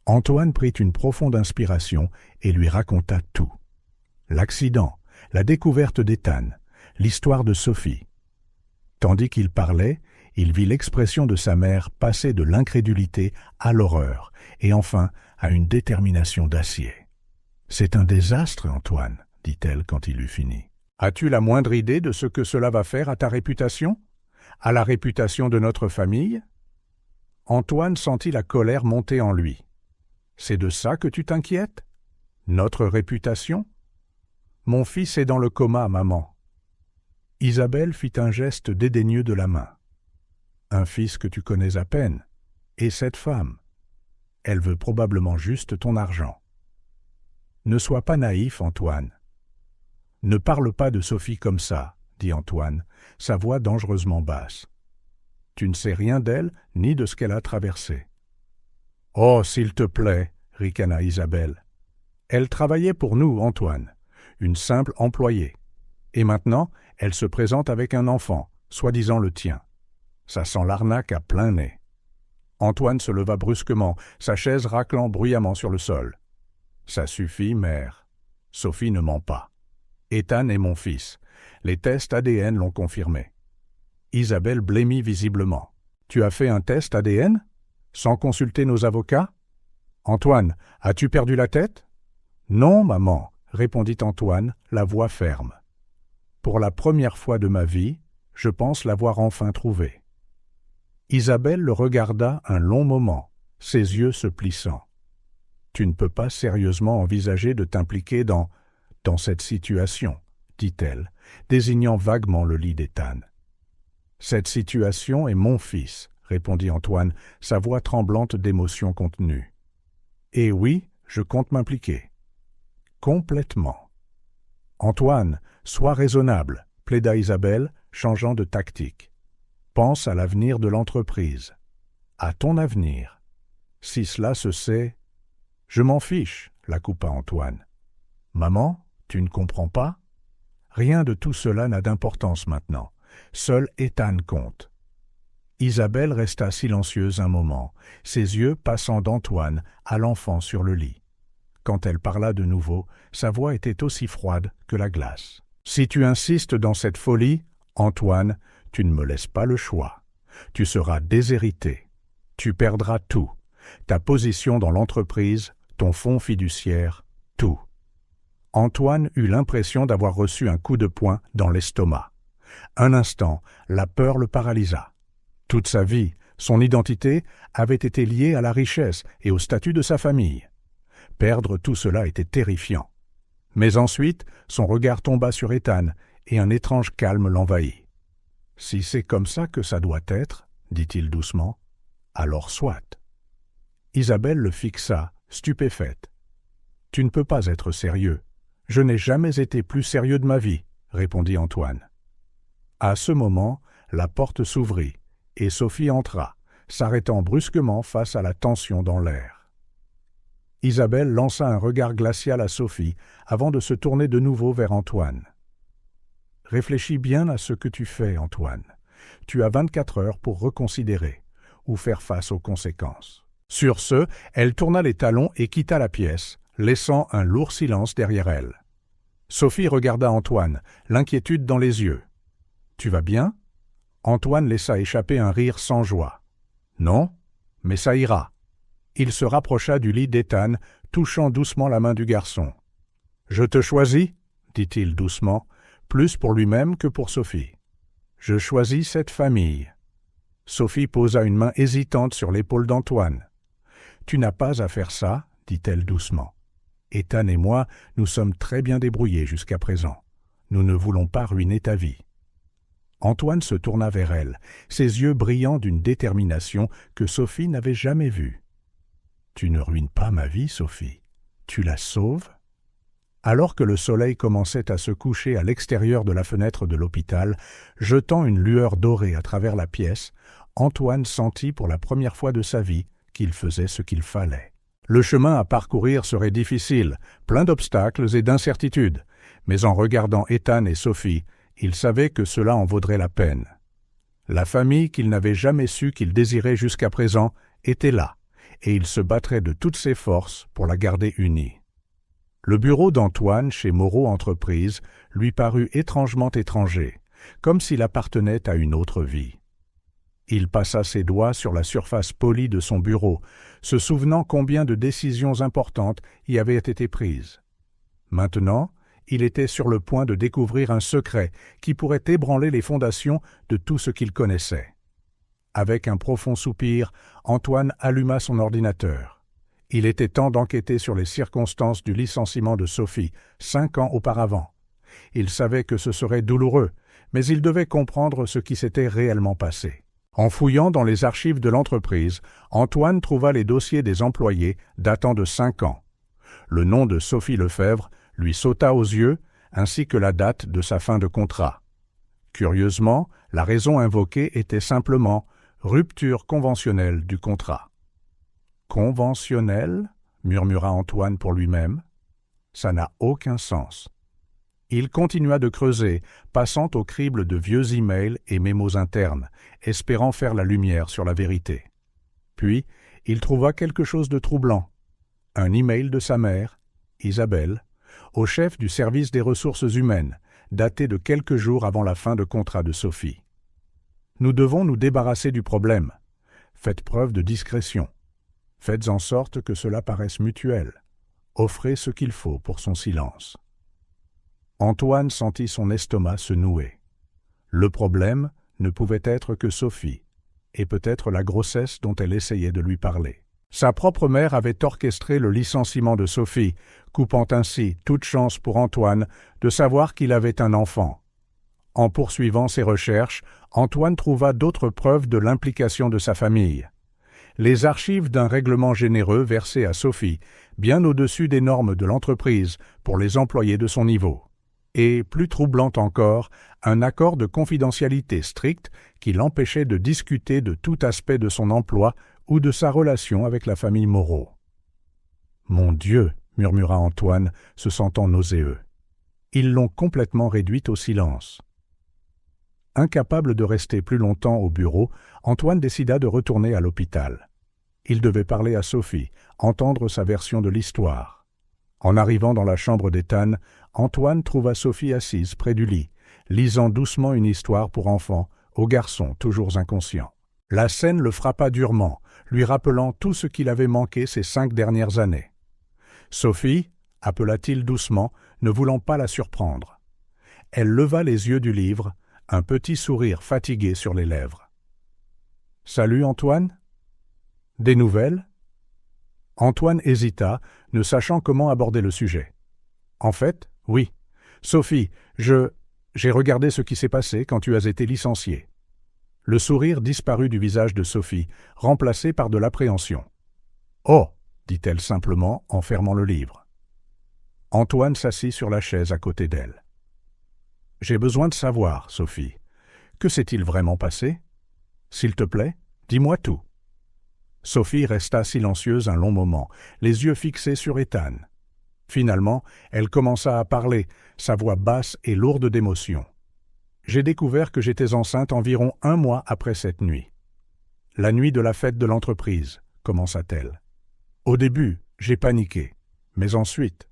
Antoine prit une profonde inspiration et lui raconta tout. L'accident, la découverte d'Ethan, l'histoire de Sophie. Tandis qu'il parlait, il vit l'expression de sa mère passer de l'incrédulité à l'horreur et enfin à une détermination d'acier. « C'est un désastre, Antoine, » dit-elle quand il eut fini. « As-tu la moindre idée de ce que cela va faire à ta réputation? À la réputation de notre famille ?» Antoine sentit la colère monter en lui. « C'est de ça que tu t'inquiètes? Notre réputation? Mon fils est dans le coma, maman. » Isabelle fit un geste dédaigneux de la main. « Un fils que tu connais à peine, et cette femme. Elle veut probablement juste ton argent. » Ne sois pas naïf, Antoine. « Ne parle pas de Sophie comme ça, » dit Antoine, sa voix dangereusement basse. « Tu ne sais rien d'elle, ni de ce qu'elle a traversé. »« Oh, s'il te plaît, » ricana Isabelle. « Elle travaillait pour nous, Antoine, une simple employée. Et maintenant, elle se présente avec un enfant, soi-disant le tien. Ça sent l'arnaque à plein nez. » Antoine se leva brusquement, sa chaise raclant bruyamment sur le sol. « Ça suffit, mère. Sophie ne ment pas. Ethan est mon fils. Les tests ADN l'ont confirmé. » Isabelle blêmit visiblement. « Tu as fait un test ADN? Sans consulter nos avocats? Antoine, as-tu perdu la tête? »« Non, maman, » répondit Antoine, la voix ferme. « Pour la première fois de ma vie, je pense l'avoir enfin trouvé. » Isabelle le regarda un long moment, ses yeux se plissant. « Tu ne peux pas sérieusement envisager de t'impliquer dans cette situation, » dit-elle, désignant vaguement le lit d'Ethan. « Cette situation est mon fils, » répondit Antoine, sa voix tremblante d'émotion contenue. « Et oui, je compte m'impliquer. »« Complètement. »« Antoine, sois raisonnable, » plaida Isabelle, changeant de tactique. « Pense à l'avenir de l'entreprise. À ton avenir. Si cela se sait... »« Je m'en fiche, » la coupa Antoine. « Maman, tu ne comprends pas? Rien de tout cela n'a d'importance maintenant. Seul Ethan compte. » Isabelle resta silencieuse un moment, ses yeux passant d'Antoine à l'enfant sur le lit. Quand elle parla de nouveau, sa voix était aussi froide que la glace. « Si tu insistes dans cette folie, Antoine, tu ne me laisses pas le choix. Tu seras déshérité. Tu perdras tout. Ta position dans l'entreprise, ton fonds fiduciaire, tout. » Antoine eut l'impression d'avoir reçu un coup de poing dans l'estomac. Un instant, la peur le paralysa. Toute sa vie, son identité avait été liée à la richesse et au statut de sa famille. Perdre tout cela était terrifiant. Mais ensuite, son regard tomba sur Ethan et un étrange calme l'envahit. « Si c'est comme ça que ça doit être, » dit-il doucement, « alors soit. » Isabelle le fixa, stupéfaite. « Tu ne peux pas être sérieux. Je n'ai jamais été plus sérieux de ma vie, » répondit Antoine. À ce moment, la porte s'ouvrit et Sophie entra, s'arrêtant brusquement face à la tension dans l'air. Isabelle lança un regard glacial à Sophie avant de se tourner de nouveau vers Antoine. « Réfléchis bien à ce que tu fais, Antoine. Tu as 24 heures pour reconsidérer. ou faire face aux conséquences. Sur ce, elle tourna les talons et quitta la pièce, laissant un lourd silence derrière elle. Sophie regarda Antoine, l'inquiétude dans les yeux. « Tu vas bien ?» Antoine laissa échapper un rire sans joie. « Non, mais ça ira. » Il se rapprocha du lit d'Ethan, touchant doucement la main du garçon. « Je te choisis ?» dit-il doucement, plus pour lui-même que pour Sophie. « Je choisis cette famille. » Sophie posa une main hésitante sur l'épaule d'Antoine. « Tu n'as pas à faire ça, » dit-elle doucement. « Ethan et moi, nous sommes très bien débrouillés jusqu'à présent. Nous ne voulons pas ruiner ta vie. » Antoine se tourna vers elle, ses yeux brillants d'une détermination que Sophie n'avait jamais vue. « Tu ne ruines pas ma vie, Sophie. Tu la sauves ?» Alors que le soleil commençait à se coucher à l'extérieur de la fenêtre de l'hôpital, jetant une lueur dorée à travers la pièce, Antoine sentit pour la première fois de sa vie qu'il faisait ce qu'il fallait. Le chemin à parcourir serait difficile, plein d'obstacles et d'incertitudes, mais en regardant Ethan et Sophie, il savait que cela en vaudrait la peine. La famille qu'il n'avait jamais su qu'il désirait jusqu'à présent était là, et il se battrait de toutes ses forces pour la garder unie. Le bureau d'Antoine, chez Moreau Entreprises, lui parut étrangement étranger, comme s'il appartenait à une autre vie. Il passa ses doigts sur la surface polie de son bureau, se souvenant combien de décisions importantes y avaient été prises. Maintenant, il était sur le point de découvrir un secret qui pourrait ébranler les fondations de tout ce qu'il connaissait. Avec un profond soupir, Antoine alluma son ordinateur. Il était temps d'enquêter sur les circonstances du licenciement de Sophie, 5 ans auparavant. Il savait que ce serait douloureux, mais il devait comprendre ce qui s'était réellement passé. En fouillant dans les archives de l'entreprise, Antoine trouva les dossiers des employés datant de 5 ans. Le nom de Sophie Lefebvre lui sauta aux yeux, ainsi que la date de sa fin de contrat. Curieusement, la raison invoquée était simplement « rupture conventionnelle du contrat ». « Conventionnelle » murmura Antoine pour lui-même. « Ça n'a aucun sens. » Il continua de creuser, passant au crible de vieux emails et mémos internes, espérant faire la lumière sur la vérité. Puis, il trouva quelque chose de troublant. Un email de sa mère, Isabelle, au chef du service des ressources humaines, daté de quelques jours avant la fin de contrat de Sophie. « Nous devons nous débarrasser du problème. Faites preuve de discrétion. Faites en sorte que cela paraisse mutuel. Offrez ce qu'il faut pour son silence. » Antoine sentit son estomac se nouer. Le problème ne pouvait être que Sophie, et peut-être la grossesse dont elle essayait de lui parler. Sa propre mère avait orchestré le licenciement de Sophie, coupant ainsi toute chance pour Antoine de savoir qu'il avait un enfant. En poursuivant ses recherches, Antoine trouva d'autres preuves de l'implication de sa famille. Les archives d'un règlement généreux versé à Sophie, bien au-dessus des normes de l'entreprise pour les employés de son niveau. Et, plus troublant encore, un accord de confidentialité strict qui l'empêchait de discuter de tout aspect de son emploi ou de sa relation avec la famille Moreau. « Mon Dieu !» murmura Antoine, se sentant nauséeux. Ils l'ont complètement réduite au silence. Incapable de rester plus longtemps au bureau, Antoine décida de retourner à l'hôpital. Il devait parler à Sophie, entendre sa version de l'histoire. En arrivant dans la chambre d'Ethan, Antoine trouva Sophie assise près du lit, lisant doucement une histoire pour enfants, au garçon toujours inconscient. La scène le frappa durement, lui rappelant tout ce qu'il avait manqué ces 5 dernières années. « Sophie » appela-t-il doucement, ne voulant pas la surprendre. Elle leva les yeux du livre, un petit sourire fatigué sur les lèvres. « Salut Antoine ?»« Des nouvelles ?» Antoine hésita, ne sachant comment aborder le sujet. « En fait, oui. Sophie, j'ai regardé ce qui s'est passé quand tu as été licenciée. » Le sourire disparut du visage de Sophie, remplacé par de l'appréhension. « Oh !» dit-elle simplement en fermant le livre. Antoine s'assit sur la chaise à côté d'elle. « J'ai besoin de savoir, Sophie. Que s'est-il vraiment passé? S'il te plaît, dis-moi tout. » Sophie resta silencieuse un long moment, les yeux fixés sur Ethan. Finalement, elle commença à parler, sa voix basse et lourde d'émotion. « J'ai découvert que j'étais enceinte environ 1 mois après cette nuit. » La nuit de la fête de l'entreprise, commença-t-elle. Au début, j'ai paniqué, mais ensuite,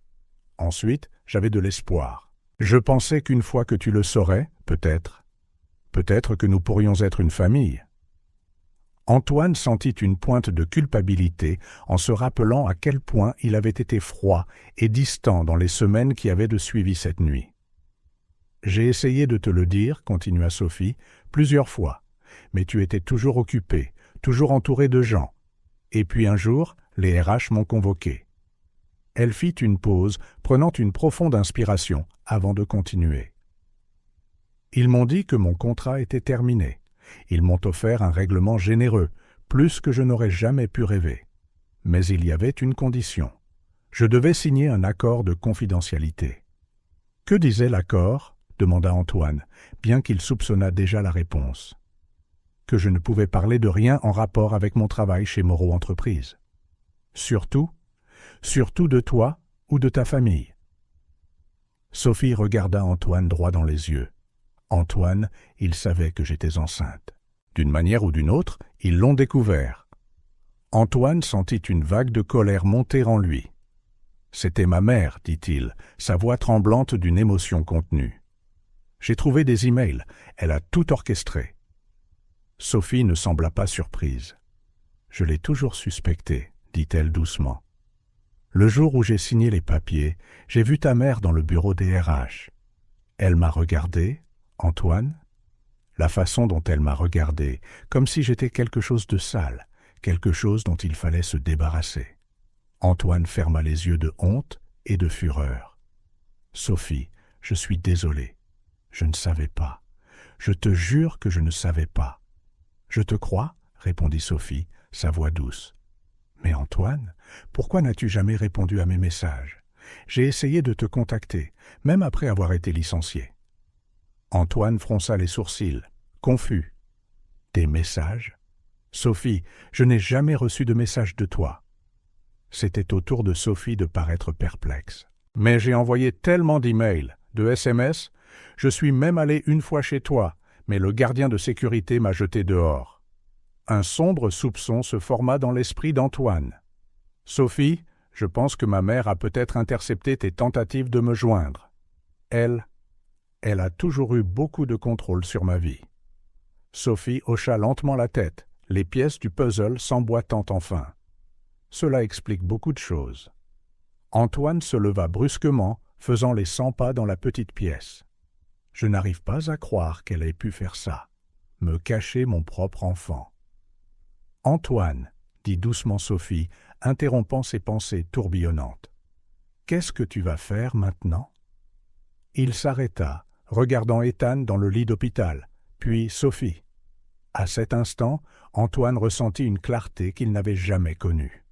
j'avais de l'espoir. Je pensais qu'une fois que tu le saurais, peut-être que nous pourrions être une famille. Antoine sentit une pointe de culpabilité en se rappelant à quel point il avait été froid et distant dans les semaines qui avaient suivi cette nuit. « J'ai essayé de te le dire, continua Sophie, plusieurs fois, mais tu étais toujours occupé, toujours entouré de gens. Et puis un jour, les RH m'ont convoqué. » Elle fit une pause, prenant une profonde inspiration, avant de continuer. « Ils m'ont dit que mon contrat était terminé. Ils m'ont offert un règlement généreux, plus que je n'aurais jamais pu rêver. Mais il y avait une condition. Je devais signer un accord de confidentialité. »« Que disait l'accord ?» demanda Antoine, bien qu'il soupçonnât déjà la réponse. « Que je ne pouvais parler de rien en rapport avec mon travail chez Moreau Entreprises. »« Surtout de toi ou de ta famille. » Sophie regarda Antoine droit dans les yeux. Antoine, il savait que j'étais enceinte. D'une manière ou d'une autre, ils l'ont découvert. Antoine sentit une vague de colère monter en lui. « C'était ma mère, dit-il, sa voix tremblante d'une émotion contenue. J'ai trouvé des emails, elle a tout orchestré. » Sophie ne sembla pas surprise. « Je l'ai toujours suspecté, dit-elle doucement. Le jour où j'ai signé les papiers, j'ai vu ta mère dans le bureau des RH. Elle m'a regardé, Antoine, la façon dont elle m'a regardé, comme si j'étais quelque chose de sale, quelque chose dont il fallait se débarrasser. » Antoine ferma les yeux de honte et de fureur. « Sophie, je suis désolé. Je ne savais pas. Je te jure que je ne savais pas. »« Je te crois, » répondit Sophie, sa voix douce. « Mais Antoine, pourquoi n'as-tu jamais répondu à mes messages? J'ai essayé de te contacter, même après avoir été licencié. » Antoine fronça les sourcils, confus. « Des messages? Sophie, je n'ai jamais reçu de message de toi. » C'était au tour de Sophie de paraître perplexe. « Mais j'ai envoyé tellement d'emails, de SMS, je suis même allé une fois chez toi, mais le gardien de sécurité m'a jeté dehors. » Un sombre soupçon se forma dans l'esprit d'Antoine. « Sophie, je pense que ma mère a peut-être intercepté tes tentatives de me joindre. Elle a toujours eu beaucoup de contrôle sur ma vie. » Sophie hocha lentement la tête, les pièces du puzzle s'emboîtant enfin. Cela explique beaucoup de choses. Antoine se leva brusquement, faisant les 100 pas dans la petite pièce. « Je n'arrive pas à croire qu'elle ait pu faire ça, me cacher mon propre enfant. »« Antoine, » dit doucement Sophie, interrompant ses pensées tourbillonnantes. « Qu'est-ce que tu vas faire maintenant ?» Il s'arrêta, regardant Ethan dans le lit d'hôpital, puis Sophie. À cet instant, Antoine ressentit une clarté qu'il n'avait jamais connue.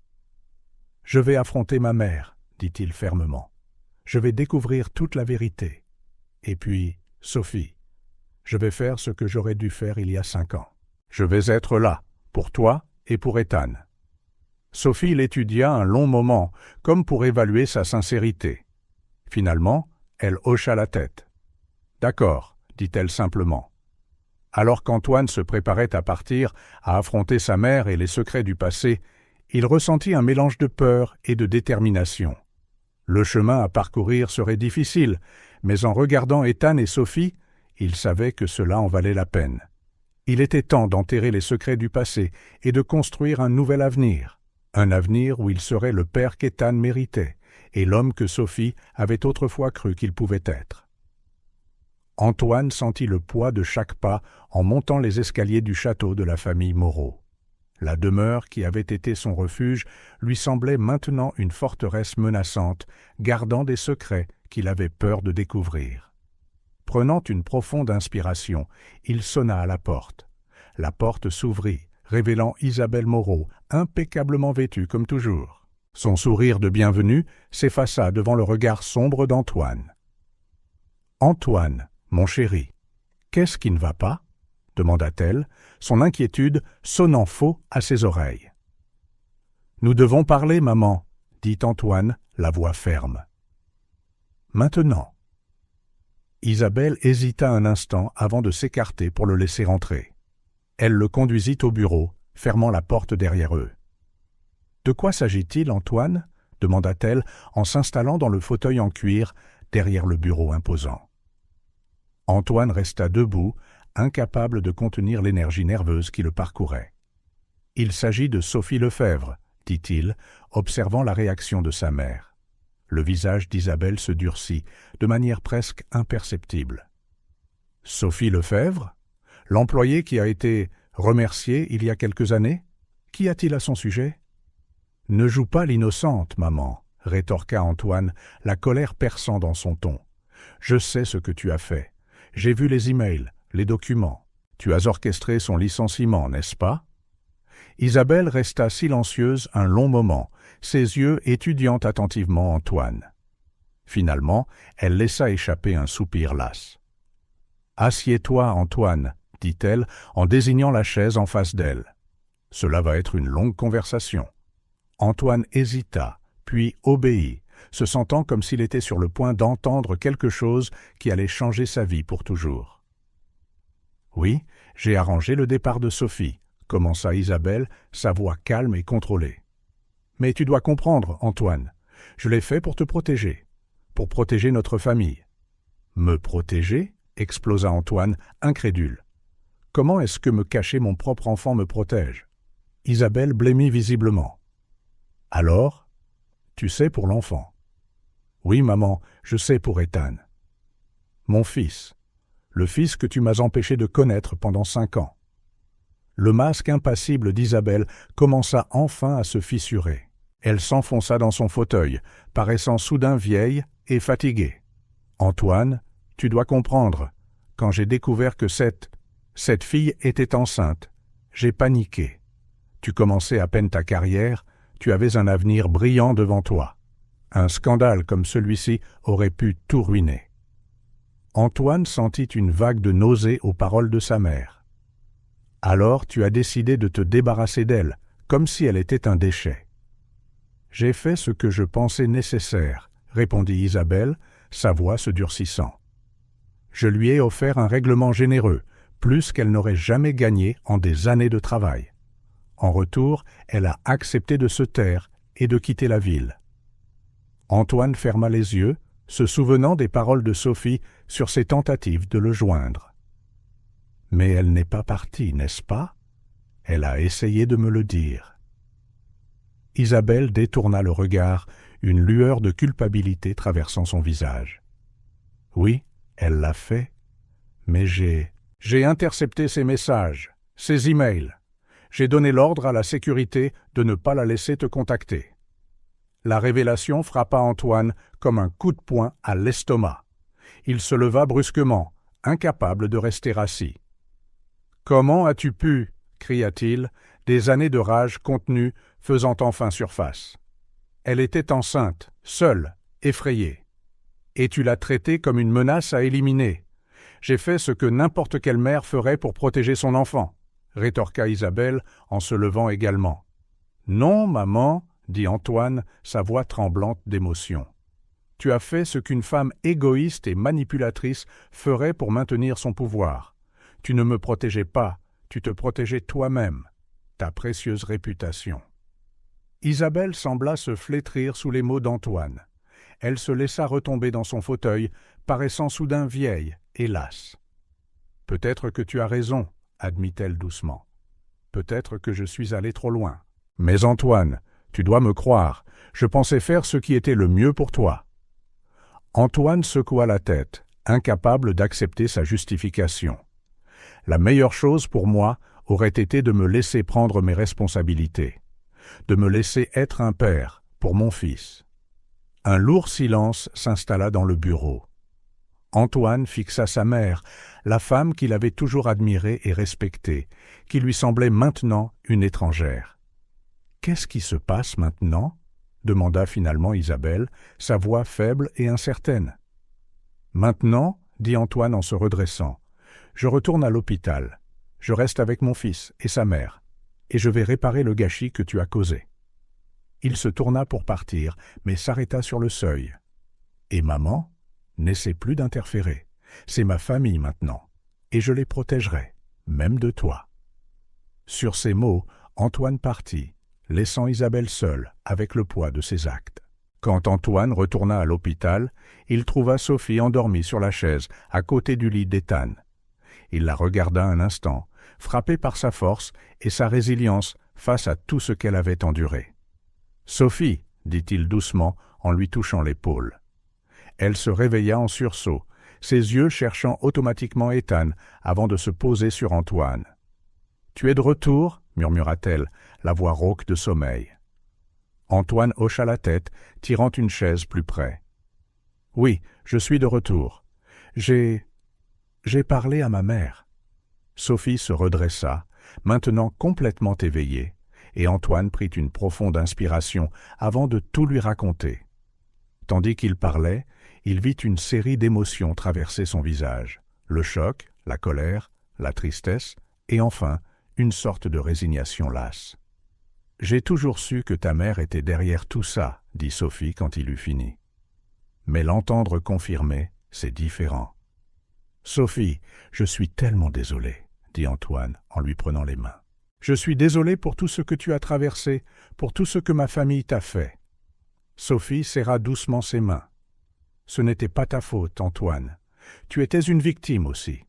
« Je vais affronter ma mère, » dit-il fermement. « Je vais découvrir toute la vérité. Et puis, Sophie, je vais faire ce que j'aurais dû faire il y a 5 ans. Je vais être là, pour toi et pour Ethan. » Sophie l'étudia un long moment, comme pour évaluer sa sincérité. Finalement, elle hocha la tête. « D'accord, » dit-elle simplement. Alors qu'Antoine se préparait à partir, à affronter sa mère et les secrets du passé, il ressentit un mélange de peur et de détermination. Le chemin à parcourir serait difficile, mais en regardant Ethan et Sophie, il savait que cela en valait la peine. Il était temps d'enterrer les secrets du passé et de construire un nouvel avenir. Un avenir où il serait le père qu'Ethan méritait et l'homme que Sophie avait autrefois cru qu'il pouvait être. Antoine sentit le poids de chaque pas en montant les escaliers du château de la famille Moreau. La demeure qui avait été son refuge lui semblait maintenant une forteresse menaçante, gardant des secrets qu'il avait peur de découvrir. Prenant une profonde inspiration, il sonna à la porte. La porte s'ouvrit, révélant Isabelle Moreau, impeccablement vêtue comme toujours. Son sourire de bienvenue s'effaça devant le regard sombre d'Antoine. « Antoine, mon chéri, qu'est-ce qui ne va pas ?» demanda-t-elle, son inquiétude sonnant faux à ses oreilles. « Nous devons parler, maman, » dit Antoine, la voix ferme. « Maintenant. » Isabelle hésita un instant avant de s'écarter pour le laisser entrer. Elle le conduisit au bureau, fermant la porte derrière eux. « De quoi s'agit-il, Antoine ?» demanda-t-elle en s'installant dans le fauteuil en cuir derrière le bureau imposant. Antoine resta debout, incapable de contenir l'énergie nerveuse qui le parcourait. « Il s'agit de Sophie Lefebvre, » dit-il, observant la réaction de sa mère. Le visage d'Isabelle se durcit, de manière presque imperceptible. « Sophie Lefebvre ? L'employée qui a été remerciée il y a quelques années ? Qu'y a-t-il à son sujet ?»« Ne joue pas l'innocente, maman, » rétorqua Antoine, la colère perçant dans son ton. « Je sais ce que tu as fait. J'ai vu les emails, les documents. Tu as orchestré son licenciement, n'est-ce pas ?» Isabelle resta silencieuse un long moment, ses yeux étudiant attentivement Antoine. Finalement, elle laissa échapper un soupir las. « Assieds-toi, Antoine, » dit-elle en désignant la chaise en face d'elle. « Cela va être une longue conversation. » Antoine hésita, puis obéit, se sentant comme s'il était sur le point d'entendre quelque chose qui allait changer sa vie pour toujours. « Oui, j'ai arrangé le départ de Sophie, » commença Isabelle, sa voix calme et contrôlée. « Mais tu dois comprendre, Antoine, je l'ai fait pour te protéger, pour protéger notre famille. »« Me protéger ?» explosa Antoine, incrédule. « Comment est-ce que me cacher mon propre enfant me protège ?» Isabelle blêmit visiblement. « Alors, tu sais pour l'enfant. »« Oui, maman, je sais pour Ethan. »« Mon fils, le fils que tu m'as empêché de connaître pendant 5 ans. » Le masque impassible d'Isabelle commença enfin à se fissurer. Elle s'enfonça dans son fauteuil, paraissant soudain vieille et fatiguée. « Antoine, tu dois comprendre, quand j'ai découvert que cette fille était enceinte, j'ai paniqué. Tu commençais à peine ta carrière, tu avais un avenir brillant devant toi. Un scandale comme celui-ci aurait pu tout ruiner. » Antoine sentit une vague de nausée aux paroles de sa mère. « Alors tu as décidé de te débarrasser d'elle, comme si elle était un déchet. »« J'ai fait ce que je pensais nécessaire, » répondit Isabelle, sa voix se durcissant. « Je lui ai offert un règlement généreux, plus qu'elle n'aurait jamais gagné en des années de travail. En retour, elle a accepté de se taire et de quitter la ville. » Antoine ferma les yeux, se souvenant des paroles de Sophie sur ses tentatives de le joindre. « Mais elle n'est pas partie, n'est-ce pas ? Elle a essayé de me le dire. » Isabelle détourna le regard, une lueur de culpabilité traversant son visage. « Oui, elle l'a fait, mais j'ai intercepté ses messages, ses emails. J'ai donné l'ordre à la sécurité de ne pas la laisser te contacter. » La révélation frappa Antoine comme un coup de poing à l'estomac. Il se leva brusquement, incapable de rester assis. « Comment as-tu pu » cria-t-il, des années de rage contenue faisant enfin surface. Elle était enceinte, seule, effrayée. Et tu l'as traitée comme une menace à éliminer. J'ai fait ce que n'importe quelle mère ferait pour protéger son enfant, rétorqua Isabelle en se levant également. « Non, maman, » dit Antoine, sa voix tremblante d'émotion. « Tu as fait ce qu'une femme égoïste et manipulatrice ferait pour maintenir son pouvoir. Tu ne me protégeais pas, tu te protégeais toi-même, ta précieuse réputation. » Isabelle sembla se flétrir sous les mots d'Antoine. Elle se laissa retomber dans son fauteuil, paraissant soudain vieille et lasse. « Peut-être que tu as raison, » admit-elle doucement. « Peut-être que je suis allé trop loin. Mais Antoine, tu dois me croire, je pensais faire ce qui était le mieux pour toi. » Antoine secoua la tête, incapable d'accepter sa justification. « La meilleure chose pour moi aurait été de me laisser prendre mes responsabilités, de me laisser être un père pour mon fils. » Un lourd silence s'installa dans le bureau. Antoine fixa sa mère, la femme qu'il avait toujours admirée et respectée, qui lui semblait maintenant une étrangère. « Qu'est-ce qui se passe maintenant ?» demanda finalement Isabelle, sa voix faible et incertaine. « Maintenant, » dit Antoine en se redressant, « je retourne à l'hôpital. Je reste avec mon fils et sa mère, et je vais réparer le gâchis que tu as causé. » Il se tourna pour partir, mais s'arrêta sur le seuil. « Et maman ? N'essaie plus d'interférer. C'est ma famille maintenant, et je les protégerai, même de toi. » Sur ces mots, Antoine partit, laissant Isabelle seule avec le poids de ses actes. Quand Antoine retourna à l'hôpital, il trouva Sophie endormie sur la chaise, à côté du lit d'Ethan. Il la regarda un instant, frappé par sa force et sa résilience face à tout ce qu'elle avait enduré. « Sophie !» dit-il doucement en lui touchant l'épaule. Elle se réveilla en sursaut, ses yeux cherchant automatiquement Ethan avant de se poser sur Antoine. « Tu es de retour ?» murmura-t-elle, la voix rauque de sommeil. Antoine hocha la tête, tirant une chaise plus près. « Oui, je suis de retour. J'ai parlé à ma mère. » Sophie se redressa, maintenant complètement éveillée, et Antoine prit une profonde inspiration avant de tout lui raconter. Tandis qu'il parlait, il vit une série d'émotions traverser son visage. Le choc, la colère, la tristesse, et enfin, une sorte de résignation lasse. « J'ai toujours su que ta mère était derrière tout ça, » dit Sophie quand il eut fini. Mais l'entendre confirmer, c'est différent. « Sophie, je suis tellement désolé, » dit Antoine en lui prenant les mains. « Je suis désolé pour tout ce que tu as traversé, pour tout ce que ma famille t'a fait. » Sophie serra doucement ses mains. « Ce n'était pas ta faute, Antoine. Tu étais une victime aussi. »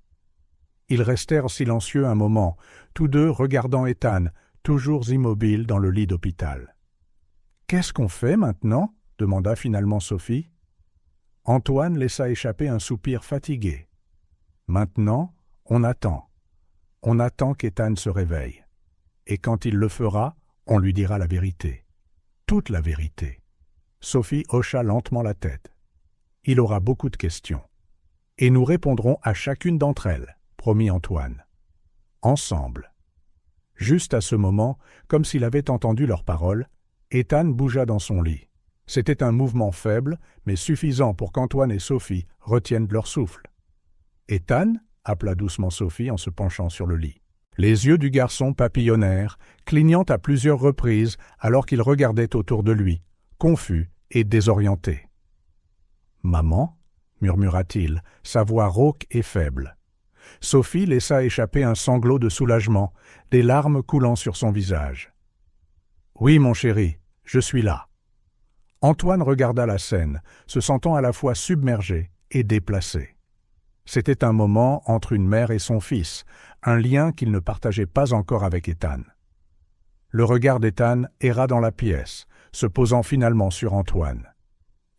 Ils restèrent silencieux un moment, tous deux regardant Ethan, toujours immobile dans le lit d'hôpital. « Qu'est-ce qu'on fait maintenant ?» demanda finalement Sophie. Antoine laissa échapper un soupir fatigué. « Maintenant, on attend. On attend qu'Ethan se réveille. Et quand il le fera, on lui dira la vérité. Toute la vérité. » Sophie hocha lentement la tête. « Il aura beaucoup de questions. Et nous répondrons à chacune d'entre elles, promit Antoine. Ensemble. » Juste à ce moment, comme s'il avait entendu leurs paroles, Ethan bougea dans son lit. C'était un mouvement faible, mais suffisant pour qu'Antoine et Sophie retiennent leur souffle. « Ethan » appela doucement Sophie en se penchant sur le lit. Les yeux du garçon papillonnèrent, clignant à plusieurs reprises alors qu'il regardait autour de lui, confus et désorienté. « Maman » murmura-t-il, sa voix rauque et faible. Sophie laissa échapper un sanglot de soulagement, des larmes coulant sur son visage. « Oui, mon chéri, je suis là. » Antoine regarda la scène, se sentant à la fois submergé et déplacé. C'était un moment entre une mère et son fils, un lien qu'il ne partageait pas encore avec Ethan. Le regard d'Ethan erra dans la pièce, se posant finalement sur Antoine.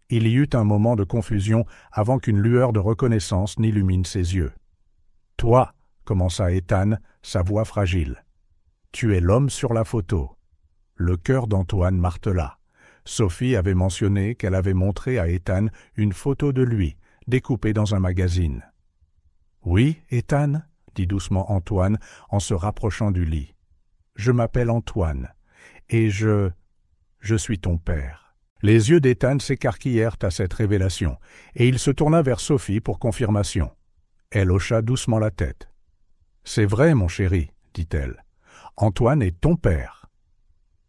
Il y eut un moment de confusion avant qu'une lueur de reconnaissance n'illumine ses yeux. « Toi, » commença Ethan, sa voix fragile. « Tu es l'homme sur la photo. » Le cœur d'Antoine martela. Sophie avait mentionné qu'elle avait montré à Ethan une photo de lui, découpée dans un magazine. « Oui, Ethan ?» dit doucement Antoine en se rapprochant du lit. « Je m'appelle Antoine, et je suis ton père. » Les yeux d'Ethan s'écarquillèrent à cette révélation, et il se tourna vers Sophie pour confirmation. Elle hocha doucement la tête. « C'est vrai, mon chéri, » dit-elle. « Antoine est ton père. »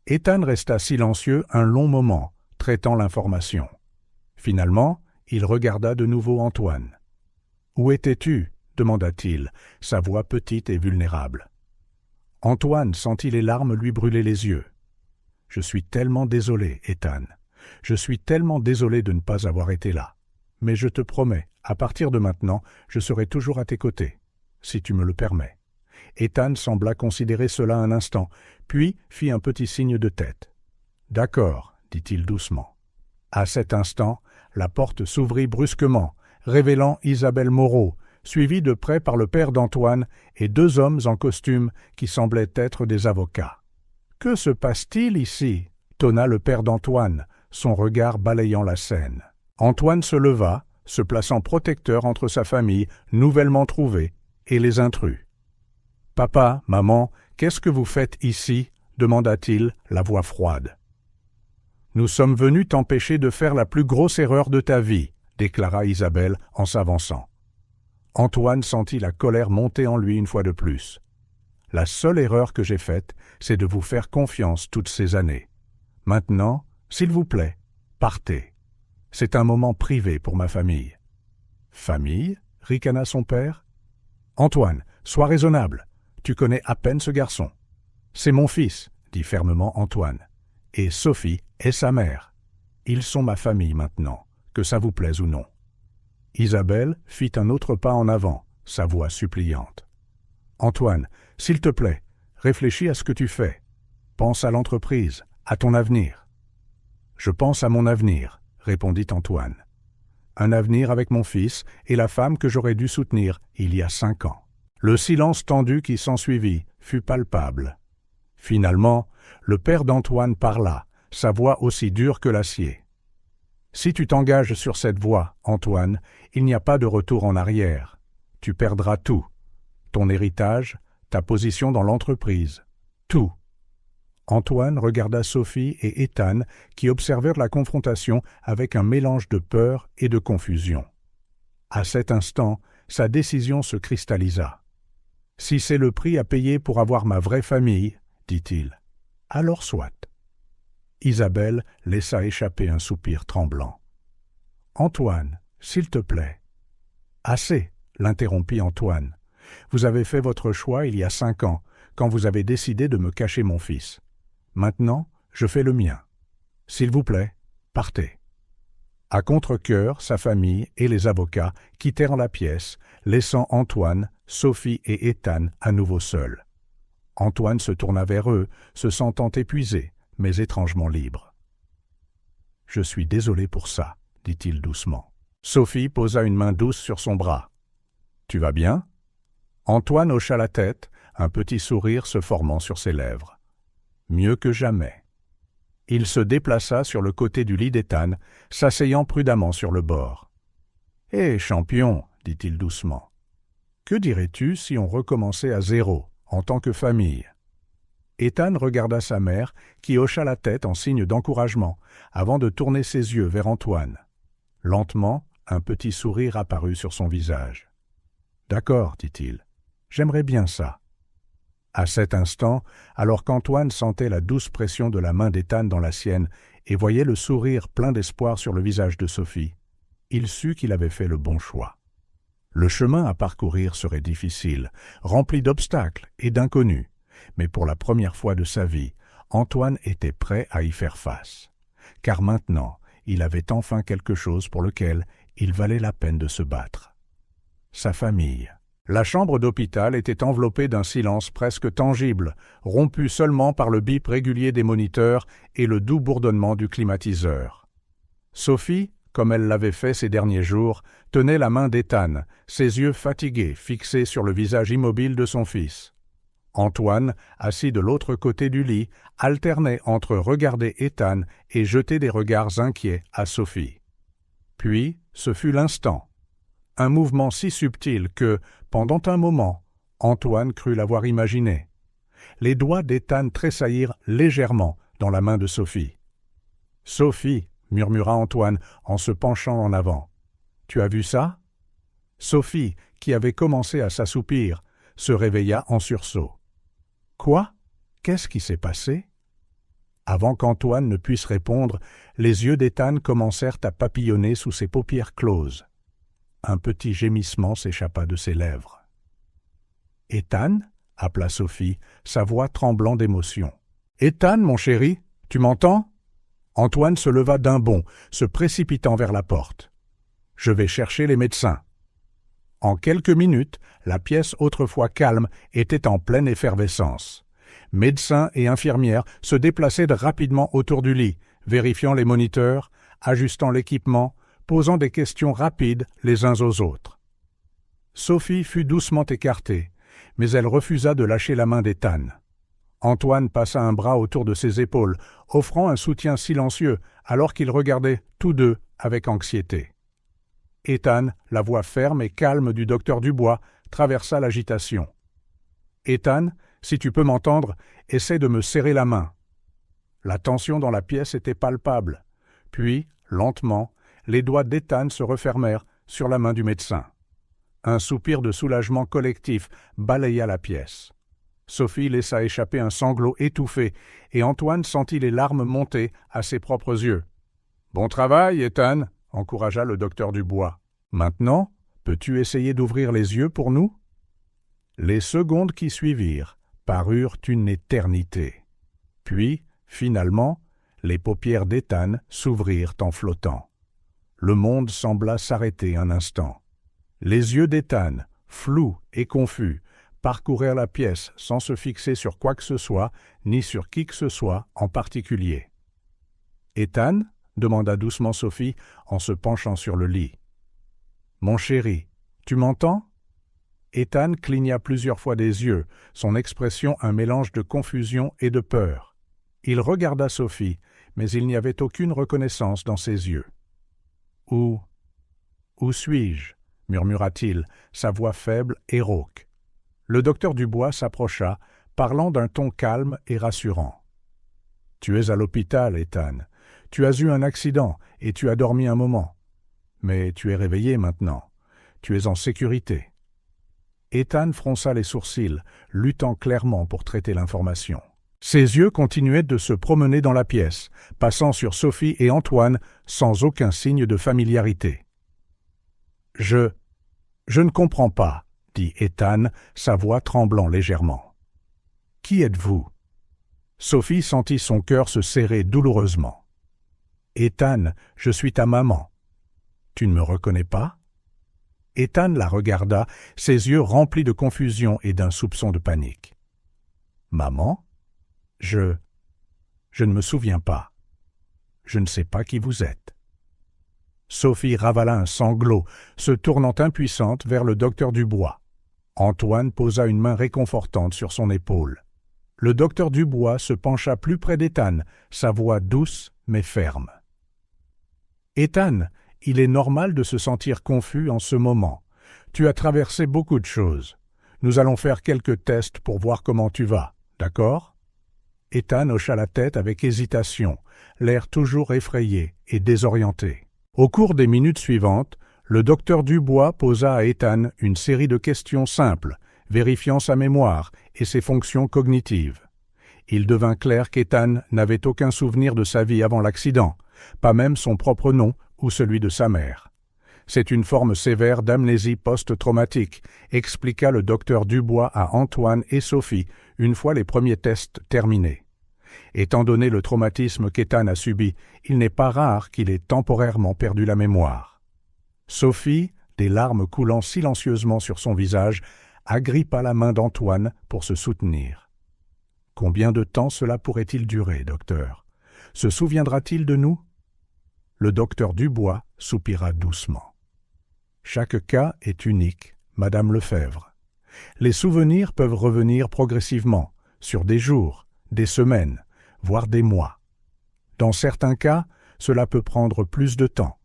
Ethan resta silencieux un long moment, traitant l'information. Finalement, il regarda de nouveau Antoine. « Où étais-tu » demanda-t-il, sa voix petite et vulnérable. Antoine sentit les larmes lui brûler les yeux. « Je suis tellement désolé, Ethan. Je suis tellement désolé de ne pas avoir été là. Mais je te promets, à partir de maintenant, je serai toujours à tes côtés, si tu me le permets. » Ethan sembla considérer cela un instant, puis fit un petit signe de tête. « D'accord, » dit-il doucement. À cet instant, la porte s'ouvrit brusquement, révélant Isabelle Moreau, suivie de près par le père d'Antoine et deux hommes en costume qui semblaient être des avocats. « Que se passe-t-il ici ?» tonna le père d'Antoine, son regard balayant la scène. Antoine se leva, se plaçant protecteur entre sa famille nouvellement trouvée et les intrus. « Papa, maman, qu'est-ce que vous faites ici ?» demanda-t-il, la voix froide. « Nous sommes venus t'empêcher de faire la plus grosse erreur de ta vie, » déclara Isabelle en s'avançant. Antoine sentit la colère monter en lui une fois de plus. « La seule erreur que j'ai faite, c'est de vous faire confiance toutes ces années. Maintenant, s'il vous plaît, partez. C'est un moment privé pour ma famille. »« Famille ?» ricana son père. « Antoine, sois raisonnable. Tu connais à peine ce garçon. C'est mon fils, dit fermement Antoine. Et Sophie est sa mère. Ils sont ma famille maintenant, que ça vous plaise ou non. Isabelle fit un autre pas en avant, sa voix suppliante. Antoine, s'il te plaît, réfléchis à ce que tu fais. Pense à l'entreprise, à ton avenir. Je pense à mon avenir, répondit Antoine. Un avenir avec mon fils et la femme que j'aurais dû soutenir il y a 5 ans. Le silence tendu qui s'ensuivit fut palpable. Finalement, le père d'Antoine parla, sa voix aussi dure que l'acier. « Si tu t'engages sur cette voie, Antoine, il n'y a pas de retour en arrière. Tu perdras tout. Ton héritage, ta position dans l'entreprise. Tout. » Antoine regarda Sophie et Ethan qui observèrent la confrontation avec un mélange de peur et de confusion. À cet instant, sa décision se cristallisa. « Si c'est le prix à payer pour avoir ma vraie famille, dit-il, alors soit. » Isabelle laissa échapper un soupir tremblant. « Antoine, s'il te plaît. »« Assez, » l'interrompit Antoine. « Vous avez fait votre choix il y a 5 ans, quand vous avez décidé de me cacher mon fils. Maintenant, je fais le mien. S'il vous plaît, partez. » À contre-cœur, sa famille et les avocats quittèrent la pièce, laissant Antoine, Sophie et Ethan à nouveau seuls. Antoine se tourna vers eux, se sentant épuisé, mais étrangement libre. « Je suis désolé pour ça, » dit-il doucement. Sophie posa une main douce sur son bras. « Tu vas bien ?» Antoine hocha la tête, un petit sourire se formant sur ses lèvres. Mieux que jamais. Il se déplaça sur le côté du lit d'Ethan, s'asseyant prudemment sur le bord. « Hé, champion, dit-il doucement, que dirais-tu si on recommençait à zéro, en tant que famille ?» Ethan regarda sa mère, qui hocha la tête en signe d'encouragement, avant de tourner ses yeux vers Antoine. Lentement, un petit sourire apparut sur son visage. « D'accord, dit-il, j'aimerais bien ça. » À cet instant, alors qu'Antoine sentait la douce pression de la main d'Ethan dans la sienne et voyait le sourire plein d'espoir sur le visage de Sophie, il sut qu'il avait fait le bon choix. Le chemin à parcourir serait difficile, rempli d'obstacles et d'inconnus, mais pour la première fois de sa vie, Antoine était prêt à y faire face. Car maintenant, il avait enfin quelque chose pour lequel il valait la peine de se battre. Sa famille. La chambre d'hôpital était enveloppée d'un silence presque tangible, rompu seulement par le bip régulier des moniteurs et le doux bourdonnement du climatiseur. Sophie, comme elle l'avait fait ces derniers jours, tenait la main d'Ethan, ses yeux fatigués fixés sur le visage immobile de son fils. Antoine, assis de l'autre côté du lit, alternait entre regarder Ethan et jeter des regards inquiets à Sophie. Puis, ce fut l'instant. Un mouvement si subtil que, pendant un moment, Antoine crut l'avoir imaginé. Les doigts d'Ethan tressaillirent légèrement dans la main de Sophie. « Sophie, » murmura Antoine en se penchant en avant. « Tu as vu ça ?» Sophie, qui avait commencé à s'assoupir, se réveilla en sursaut. « Quoi ? Qu'est-ce qui s'est passé ?» Avant qu'Antoine ne puisse répondre, les yeux d'Ethan commencèrent à papillonner sous ses paupières closes. Un petit gémissement s'échappa de ses lèvres. « Ethan » appela Sophie, sa voix tremblant d'émotion. « Ethan, mon chéri, tu m'entends ?» Antoine se leva d'un bond, se précipitant vers la porte. « Je vais chercher les médecins. » En quelques minutes, la pièce autrefois calme était en pleine effervescence. Médecins et infirmières se déplaçaient rapidement autour du lit, vérifiant les moniteurs, ajustant l'équipement, posant des questions rapides les uns aux autres. Sophie fut doucement écartée, mais elle refusa de lâcher la main d'Ethan. Antoine passa un bras autour de ses épaules, offrant un soutien silencieux alors qu'ils regardaient tous deux avec anxiété. Ethan, la voix ferme et calme du docteur Dubois, traversa l'agitation. « Ethan, si tu peux m'entendre, essaie de me serrer la main. » La tension dans la pièce était palpable. Puis, lentement, les doigts d'Ethan se refermèrent sur la main du médecin. Un soupir de soulagement collectif balaya la pièce. Sophie laissa échapper un sanglot étouffé et Antoine sentit les larmes monter à ses propres yeux. « Bon travail, Ethan !» encouragea le docteur Dubois. « Maintenant, peux-tu essayer d'ouvrir les yeux pour nous ?» Les secondes qui suivirent parurent une éternité. Puis, finalement, les paupières d'Ethan s'ouvrirent en flottant. Le monde sembla s'arrêter un instant. Les yeux d'Ethan, flous et confus, parcoururent la pièce sans se fixer sur quoi que ce soit, ni sur qui que ce soit en particulier. « Ethan » demanda doucement Sophie en se penchant sur le lit. « Mon chéri, tu m'entends » Ethan cligna plusieurs fois des yeux, son expression un mélange de confusion et de peur. Il regarda Sophie, mais il n'y avait aucune reconnaissance dans ses yeux. « Où suis-je » murmura-t-il, sa voix faible et rauque. Le docteur Dubois s'approcha, parlant d'un ton calme et rassurant. « Tu es à l'hôpital, Ethan. Tu as eu un accident et tu as dormi un moment. Mais tu es réveillé maintenant. Tu es en sécurité. » Ethan fronça les sourcils, luttant clairement pour traiter l'information. Ses yeux continuaient de se promener dans la pièce, passant sur Sophie et Antoine sans aucun signe de familiarité. « Je ne comprends pas, » dit Ethan, sa voix tremblant légèrement. « Qui êtes-vous » Sophie sentit son cœur se serrer douloureusement. « Ethan, je suis ta maman. »« Tu ne me reconnais pas » Ethan la regarda, ses yeux remplis de confusion et d'un soupçon de panique. « Maman ? Je ne me souviens pas. Je ne sais pas qui vous êtes. » Sophie ravala un sanglot, se tournant impuissante vers le docteur Dubois. Antoine posa une main réconfortante sur son épaule. Le docteur Dubois se pencha plus près d'Ethan, sa voix douce mais ferme. « Ethan, il est normal de se sentir confus en ce moment. Tu as traversé beaucoup de choses. Nous allons faire quelques tests pour voir comment tu vas, d'accord ?» Ethan hocha la tête avec hésitation, l'air toujours effrayé et désorienté. Au cours des minutes suivantes, le docteur Dubois posa à Ethan une série de questions simples, vérifiant sa mémoire et ses fonctions cognitives. Il devint clair qu'Ethan n'avait aucun souvenir de sa vie avant l'accident, pas même son propre nom ou celui de sa mère. C'est une forme sévère d'amnésie post-traumatique, expliqua le docteur Dubois à Antoine et Sophie une fois les premiers tests terminés. Étant donné le traumatisme qu'Ethan a subi, il n'est pas rare qu'il ait temporairement perdu la mémoire. Sophie, des larmes coulant silencieusement sur son visage, agrippa la main d'Antoine pour se soutenir. « Combien de temps cela pourrait-il durer, docteur ? Se souviendra-t-il de nous » Le docteur Dubois soupira doucement. « Chaque cas est unique, Madame Lefebvre. Les souvenirs peuvent revenir progressivement, sur des jours, des semaines, voire des mois. Dans certains cas, cela peut prendre plus de temps.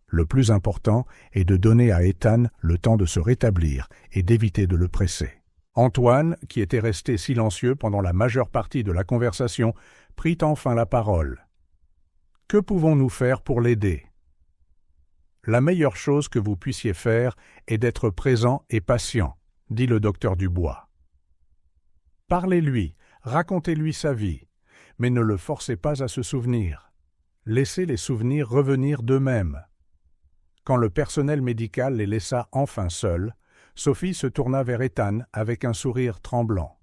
Le plus important est de donner à Ethan le temps de se rétablir et d'éviter de le presser. » Antoine, qui était resté silencieux pendant la majeure partie de la conversation, prit enfin la parole. « Que pouvons-nous faire pour l'aider » La meilleure chose que vous puissiez faire est d'être présent et patient, dit le docteur Dubois. Parlez-lui, racontez-lui sa vie, mais ne le forcez pas à se souvenir. Laissez les souvenirs revenir d'eux-mêmes. Quand le personnel médical les laissa enfin seuls, Sophie se tourna vers Ethan avec un sourire tremblant.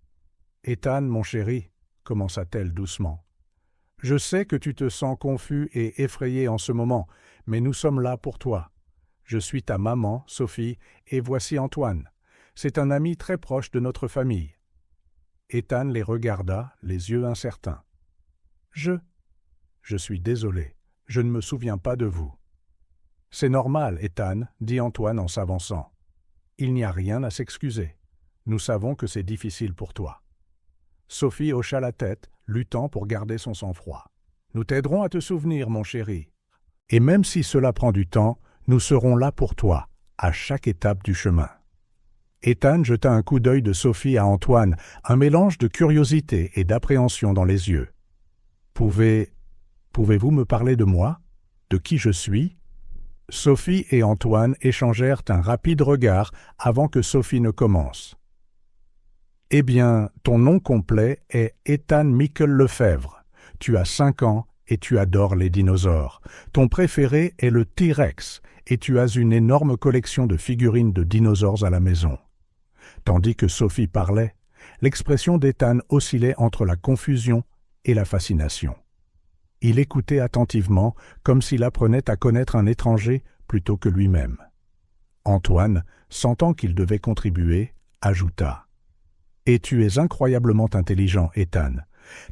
« Ethan, mon chéri, » commença-t-elle doucement, « je sais que tu te sens confus et effrayé en ce moment, mais nous sommes là pour toi. Je suis ta maman, Sophie, et voici Antoine. C'est un ami très proche de notre famille. » Ethan les regarda, les yeux incertains. « Je suis désolé, je ne me souviens pas de vous. » « C'est normal, Ethan, » dit Antoine en s'avançant. « Il n'y a rien à s'excuser. Nous savons que c'est difficile pour toi. » Sophie hocha la tête, luttant pour garder son sang-froid. « Nous t'aiderons à te souvenir, mon chéri. Et même si cela prend du temps, nous serons là pour toi, à chaque étape du chemin. » Ethan jeta un coup d'œil de Sophie à Antoine, un mélange de curiosité et d'appréhension dans les yeux. « Pouvez-vous me parler de moi? De qui je suis ?» Sophie et Antoine échangèrent un rapide regard avant que Sophie ne commence. « Eh bien, ton nom complet est Ethan Michael Lefebvre. Tu as 5 ans et tu adores les dinosaures. Ton préféré est le T-Rex et tu as une énorme collection de figurines de dinosaures à la maison. » Tandis que Sophie parlait, L'expression d'Ethan oscillait entre la confusion et la fascination. Il écoutait attentivement, comme s'il apprenait à connaître un étranger plutôt que lui-même. Antoine, sentant qu'il devait contribuer, ajouta « Et tu es incroyablement intelligent, Ethan.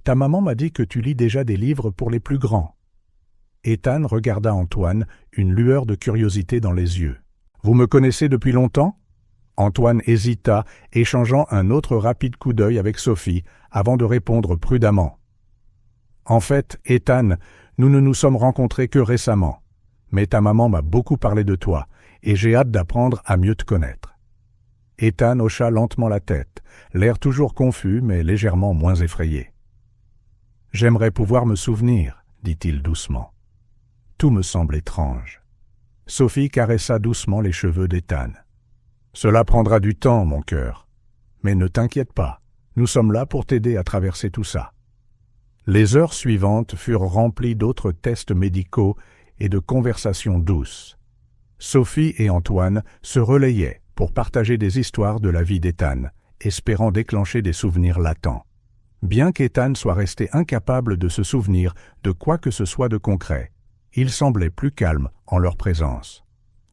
Ta maman m'a dit que tu lis déjà des livres pour les plus grands. » Ethan regarda Antoine, une lueur de curiosité dans les yeux. « Vous me connaissez depuis longtemps ?» Antoine hésita, échangeant un autre rapide coup d'œil avec Sophie, avant de répondre prudemment. « En fait, Ethan, nous ne nous sommes rencontrés que récemment. Mais ta maman m'a beaucoup parlé de toi, et j'ai hâte d'apprendre à mieux te connaître. » Ethan hocha lentement la tête, l'air toujours confus, mais légèrement moins effrayé. « J'aimerais pouvoir me souvenir, » dit-il doucement. « Tout me semble étrange. » Sophie caressa doucement les cheveux d'Ethan. « Cela prendra du temps, mon cœur. Mais ne t'inquiète pas, nous sommes là pour t'aider à traverser tout ça. » Les heures suivantes furent remplies d'autres tests médicaux et de conversations douces. Sophie et Antoine se relayaient pour partager des histoires de la vie d'Ethan, espérant déclencher des souvenirs latents. Bien qu'Ethan soit resté incapable de se souvenir de quoi que ce soit de concret, il semblait plus calme en leur présence.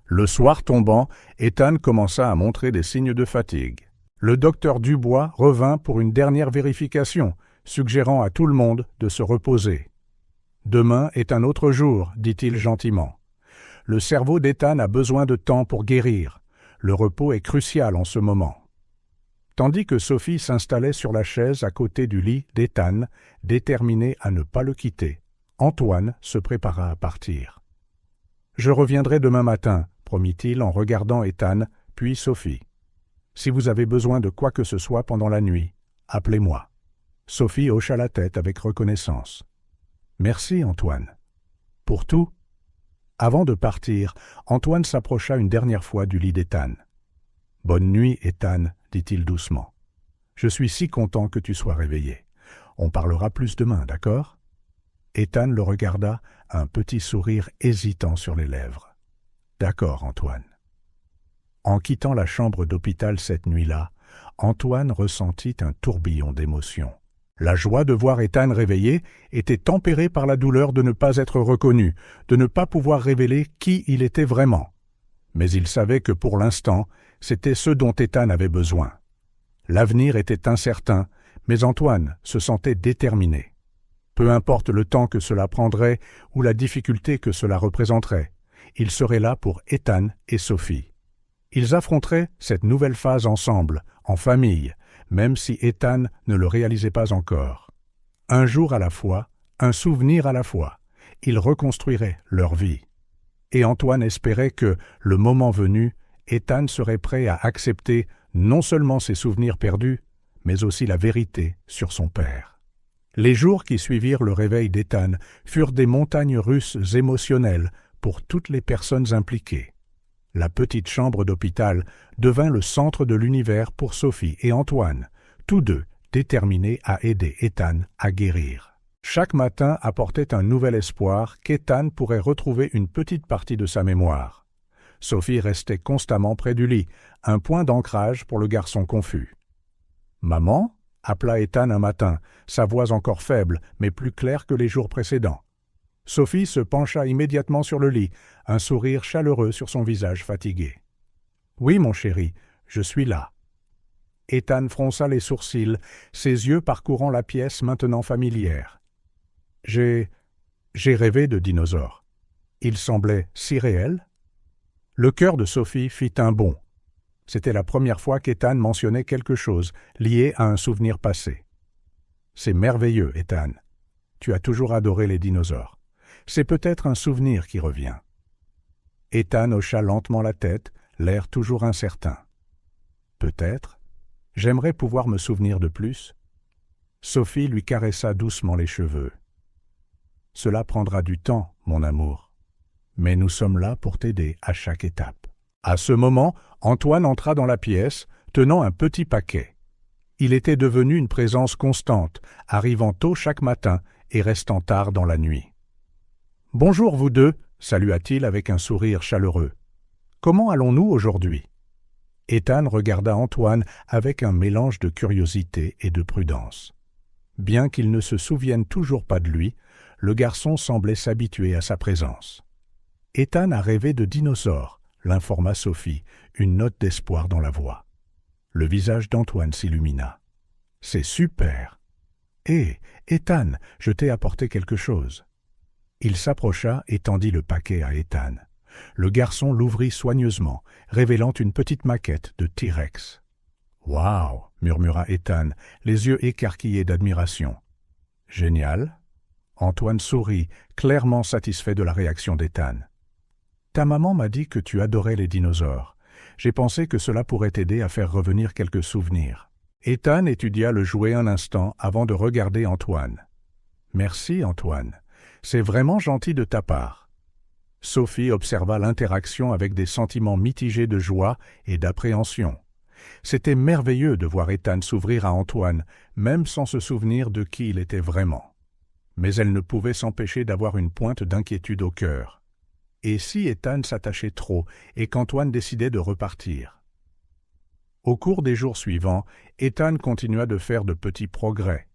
Le soir tombant, Ethan commença à montrer des signes de fatigue. Le docteur Dubois revint pour une dernière vérification, suggérant à tout le monde de se reposer. « Demain est un autre jour, dit-il gentiment. Le cerveau d'Ethan a besoin de temps pour guérir. Le repos est crucial en ce moment. » Tandis que Sophie s'installait sur la chaise à côté du lit d'Ethan, déterminée à ne pas le quitter, Antoine se prépara à partir. « Je reviendrai demain matin, » promit-il en regardant Ethan, puis Sophie. « Si vous avez besoin de quoi que ce soit pendant la nuit, appelez-moi. » Sophie hocha la tête avec reconnaissance. « Merci, Antoine. »« Pour tout ?» Avant de partir, Antoine s'approcha une dernière fois du lit d'Ethan. « Bonne nuit, Ethan, » dit-il doucement. « Je suis si content que tu sois réveillé. On parlera plus demain, d'accord ?» Ethan le regarda, un petit sourire hésitant sur les lèvres. « D'accord, Antoine. » En quittant la chambre d'hôpital cette nuit-là, Antoine ressentit un tourbillon d'émotions. La joie de voir Ethan réveillé était tempérée par la douleur de ne pas être reconnu, de ne pas pouvoir révéler qui il était vraiment. Mais il savait que pour l'instant, c'était ce dont Ethan avait besoin. L'avenir était incertain, mais Antoine se sentait déterminé. Peu importe le temps que cela prendrait ou la difficulté que cela représenterait, il serait là pour Ethan et Sophie. Ils affronteraient cette nouvelle phase ensemble, en famille, même si Ethan ne le réalisait pas encore. Un jour à la fois, un souvenir à la fois, ils reconstruiraient leur vie. Et Antoine espérait que, le moment venu, Ethan serait prêt à accepter non seulement ses souvenirs perdus, mais aussi la vérité sur son père. Les jours qui suivirent le réveil d'Ethan furent des montagnes russes émotionnelles pour toutes les personnes impliquées. La petite chambre d'hôpital devint le centre de l'univers pour Sophie et Antoine, tous deux déterminés à aider Ethan à guérir. Chaque matin apportait un nouvel espoir qu'Ethan pourrait retrouver une petite partie de sa mémoire. Sophie restait constamment près du lit, un point d'ancrage pour le garçon confus. « Maman ?» appela Ethan un matin, sa voix encore faible, mais plus claire que les jours précédents. Sophie se pencha immédiatement sur le lit, un sourire chaleureux sur son visage fatigué. « Oui, mon chéri, je suis là. » Ethan fronça les sourcils, ses yeux parcourant la pièce maintenant familière. « J'ai rêvé de dinosaures. Il semblait si réel. » Le cœur de Sophie fit un bond. C'était la première fois qu'Ethan mentionnait quelque chose lié à un souvenir passé. « C'est merveilleux, Ethan. Tu as toujours adoré les dinosaures. C'est peut-être un souvenir qui revient. » Ethan hocha lentement la tête, l'air toujours incertain. « Peut-être. J'aimerais pouvoir me souvenir de plus. » Sophie lui caressa doucement les cheveux. « Cela prendra du temps, mon amour. Mais nous sommes là pour t'aider à chaque étape. » À ce moment, Antoine entra dans la pièce, tenant un petit paquet. Il était devenu une présence constante, arrivant tôt chaque matin et restant tard dans la nuit. « Bonjour vous deux, salua-t-il avec un sourire chaleureux. « Comment allons-nous aujourd'hui » Ethan regarda Antoine avec un mélange de curiosité et de prudence. Bien qu'il ne se souvienne toujours pas de lui, le garçon semblait s'habituer à sa présence. « Ethan a rêvé de dinosaures », l'informa Sophie, une note d'espoir dans la voix. Le visage d'Antoine s'illumina. « C'est super !»« Hé, Ethan, je t'ai apporté quelque chose. » Il s'approcha et tendit le paquet à Ethan. Le garçon l'ouvrit soigneusement, révélant une petite maquette de T-Rex. « Waouh !» murmura Ethan, les yeux écarquillés d'admiration. « Génial !» Antoine sourit, clairement satisfait de la réaction d'Ethan. « Ta maman m'a dit que tu adorais les dinosaures. J'ai pensé que cela pourrait t'aider à faire revenir quelques souvenirs. » Ethan étudia le jouet un instant avant de regarder Antoine. « Merci, Antoine. C'est vraiment gentil de ta part. » Sophie observa l'interaction avec des sentiments mitigés de joie et d'appréhension. C'était merveilleux de voir Ethan s'ouvrir à Antoine, même sans se souvenir de qui il était vraiment. Mais elle ne pouvait s'empêcher d'avoir une pointe d'inquiétude au cœur. Et si Ethan s'attachait trop et qu'Antoine décidait de repartir? Au cours des jours suivants, Ethan continua de faire de petits progrès.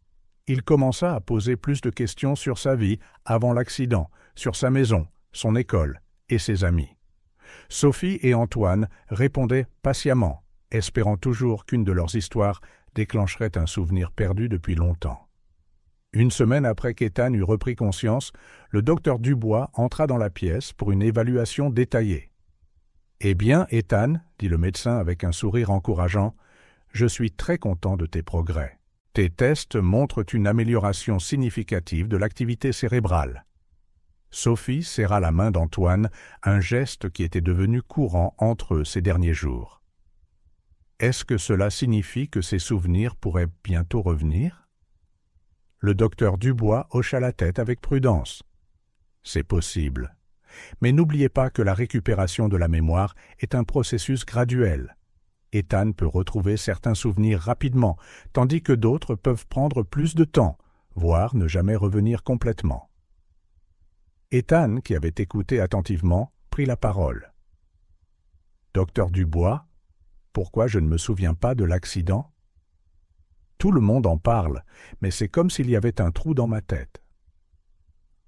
Il commença à poser plus de questions sur sa vie avant l'accident, sur sa maison, son école et ses amis. Sophie et Antoine répondaient patiemment, espérant toujours qu'une de leurs histoires déclencherait un souvenir perdu depuis longtemps. Une semaine après qu'Ethan eut repris conscience, le docteur Dubois entra dans la pièce pour une évaluation détaillée. « Eh bien, Ethan, dit le médecin avec un sourire encourageant, « je suis très content de tes progrès. Tes tests montrent une amélioration significative de l'activité cérébrale. » Sophie serra la main d'Antoine, un geste qui était devenu courant entre eux ces derniers jours. « Est-ce que cela signifie que ces souvenirs pourraient bientôt revenir ?» Le docteur Dubois hocha la tête avec prudence. « C'est possible. Mais n'oubliez pas que la récupération de la mémoire est un processus graduel. Ethan peut retrouver certains souvenirs rapidement, tandis que d'autres peuvent prendre plus de temps, voire ne jamais revenir complètement. » Ethan, qui avait écouté attentivement, prit la parole. « Docteur Dubois, pourquoi je ne me souviens pas de l'accident ? Tout le monde en parle, mais c'est comme s'il y avait un trou dans ma tête. »